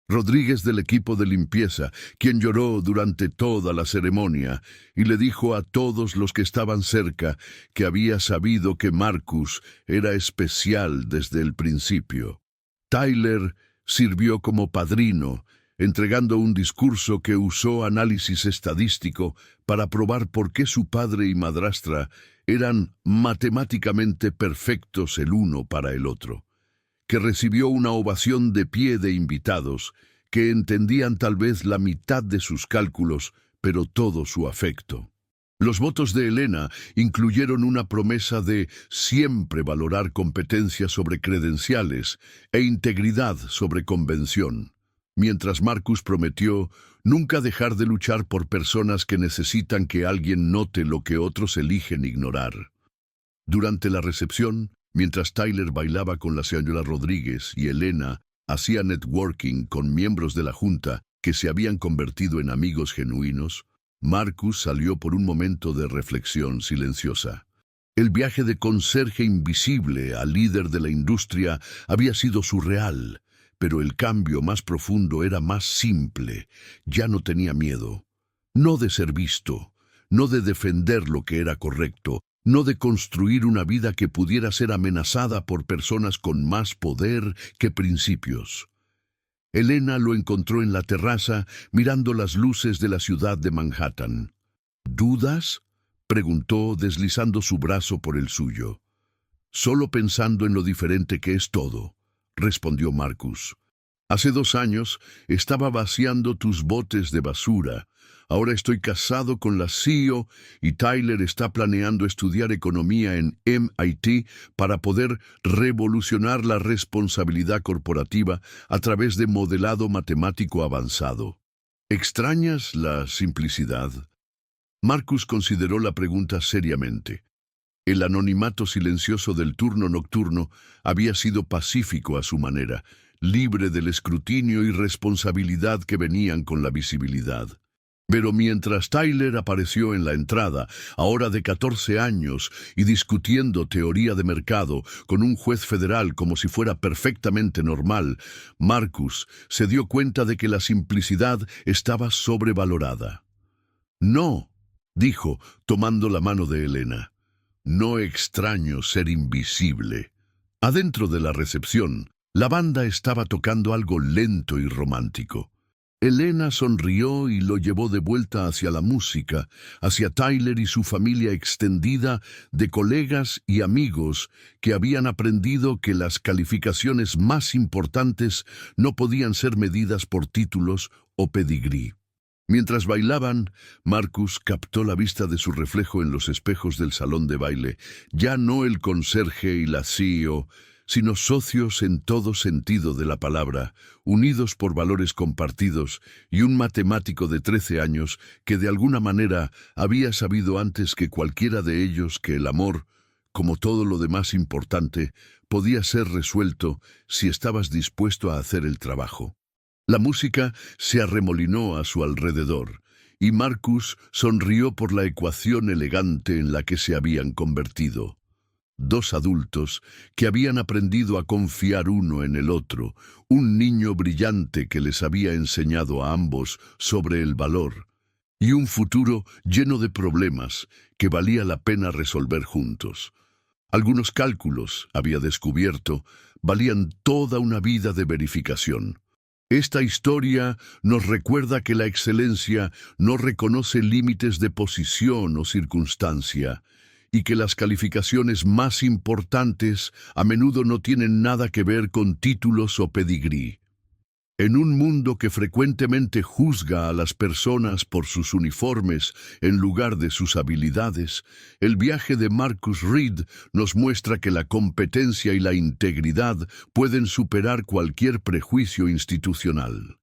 [SPEAKER 1] Rodríguez del equipo de limpieza, quien lloró durante toda la ceremonia y le dijo a todos los que estaban cerca que había sabido que Marcus era especial desde el principio. Tyler sirvió como padrino, entregando un discurso que usó análisis estadístico para probar por qué su padre y madrastra eran matemáticamente perfectos el uno para el otro, que recibió una ovación de pie de invitados que entendían tal vez la mitad de sus cálculos, pero todo su afecto. Los votos de Elena incluyeron una promesa de siempre valorar competencias sobre credenciales e integridad sobre convención, mientras Marcus prometió nunca dejar de luchar por personas que necesitan que alguien note lo que otros eligen ignorar. Durante la recepción, mientras Tyler bailaba con la señora Rodríguez y Elena hacía networking con miembros de la Junta que se habían convertido en amigos genuinos, Marcus salió por un momento de reflexión silenciosa. El viaje de conserje invisible al líder de la industria había sido surreal, pero el cambio más profundo era más simple. Ya no tenía miedo. No de ser visto, no de defender lo que era correcto, no de construir una vida que pudiera ser amenazada por personas con más poder que principios. Elena lo encontró en la terraza mirando las luces de la ciudad de Manhattan. ¿Dudas?, preguntó deslizando su brazo por el suyo. Solo pensando en lo diferente que es todo, respondió Marcus. Hace 2 años estaba vaciando tus botes de basura. Ahora estoy casado con la CEO y Tyler está planeando estudiar economía en MIT para poder revolucionar la responsabilidad corporativa a través de modelado matemático avanzado. ¿Extrañas la simplicidad? Marcus consideró la pregunta seriamente. El anonimato silencioso del turno nocturno había sido pacífico a su manera, libre del escrutinio y responsabilidad que venían con la visibilidad. Pero mientras Tyler apareció en la entrada, ahora de 14 años, y discutiendo teoría de mercado con un juez federal como si fuera perfectamente normal, Marcus se dio cuenta de que la simplicidad estaba sobrevalorada. «No», dijo, tomando la mano de Elena. «No extraño ser invisible». Adentro de la recepción, la banda estaba tocando algo lento y romántico. Elena sonrió y lo llevó de vuelta hacia la música, hacia Tyler y su familia extendida de colegas y amigos que habían aprendido que las calificaciones más importantes no podían ser medidas por títulos o pedigrí. Mientras bailaban, Marcus captó la vista de su reflejo en los espejos del salón de baile, ya no el conserje y la CEO, sino socios en todo sentido de la palabra, unidos por valores compartidos, y un matemático de 13 años que de alguna manera había sabido antes que cualquiera de ellos que el amor, como todo lo demás importante, podía ser resuelto si estabas dispuesto a hacer el trabajo. La música se arremolinó a su alrededor, y Marcus sonrió por la ecuación elegante en la que se habían convertido. 2 adultos que habían aprendido a confiar uno en el otro, un niño brillante que les había enseñado a ambos sobre el valor, y un futuro lleno de problemas que valía la pena resolver juntos. Algunos cálculos, había descubierto, valían toda una vida de verificación. Esta historia nos recuerda que la excelencia no reconoce límites de posición o circunstancia, y que las calificaciones más importantes a menudo no tienen nada que ver con títulos o pedigrí. En un mundo que frecuentemente juzga a las personas por sus uniformes en lugar de sus habilidades, el viaje de Marcus Reed nos muestra que la competencia y la integridad pueden superar cualquier prejuicio institucional.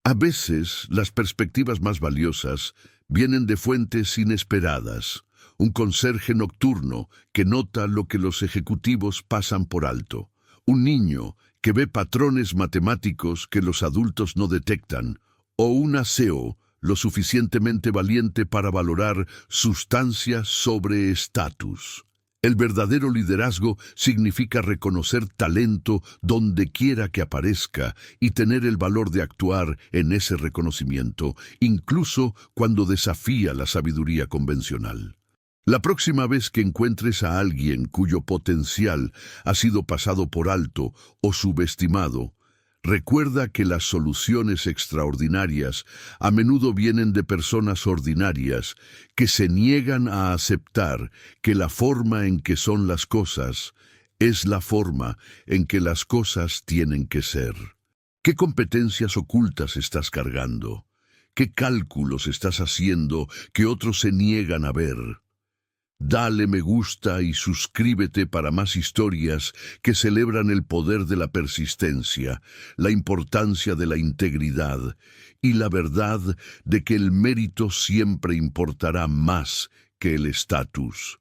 [SPEAKER 1] A veces, las perspectivas más valiosas vienen de fuentes inesperadas. Un conserje nocturno que nota lo que los ejecutivos pasan por alto. Un niño que ve patrones matemáticos que los adultos no detectan. O una CEO lo suficientemente valiente para valorar sustancia sobre estatus. El verdadero liderazgo significa reconocer talento donde quiera que aparezca y tener el valor de actuar en ese reconocimiento, incluso cuando desafía la sabiduría convencional. La próxima vez que encuentres a alguien cuyo potencial ha sido pasado por alto o subestimado, recuerda que las soluciones extraordinarias a menudo vienen de personas ordinarias que se niegan a aceptar que la forma en que son las cosas es la forma en que las cosas tienen que ser. ¿Qué competencias ocultas estás cargando? ¿Qué cálculos estás haciendo que otros se niegan a ver? Dale me gusta y suscríbete para más historias que celebran el poder de la persistencia, la importancia de la integridad y la verdad de que el mérito siempre importará más que el estatus.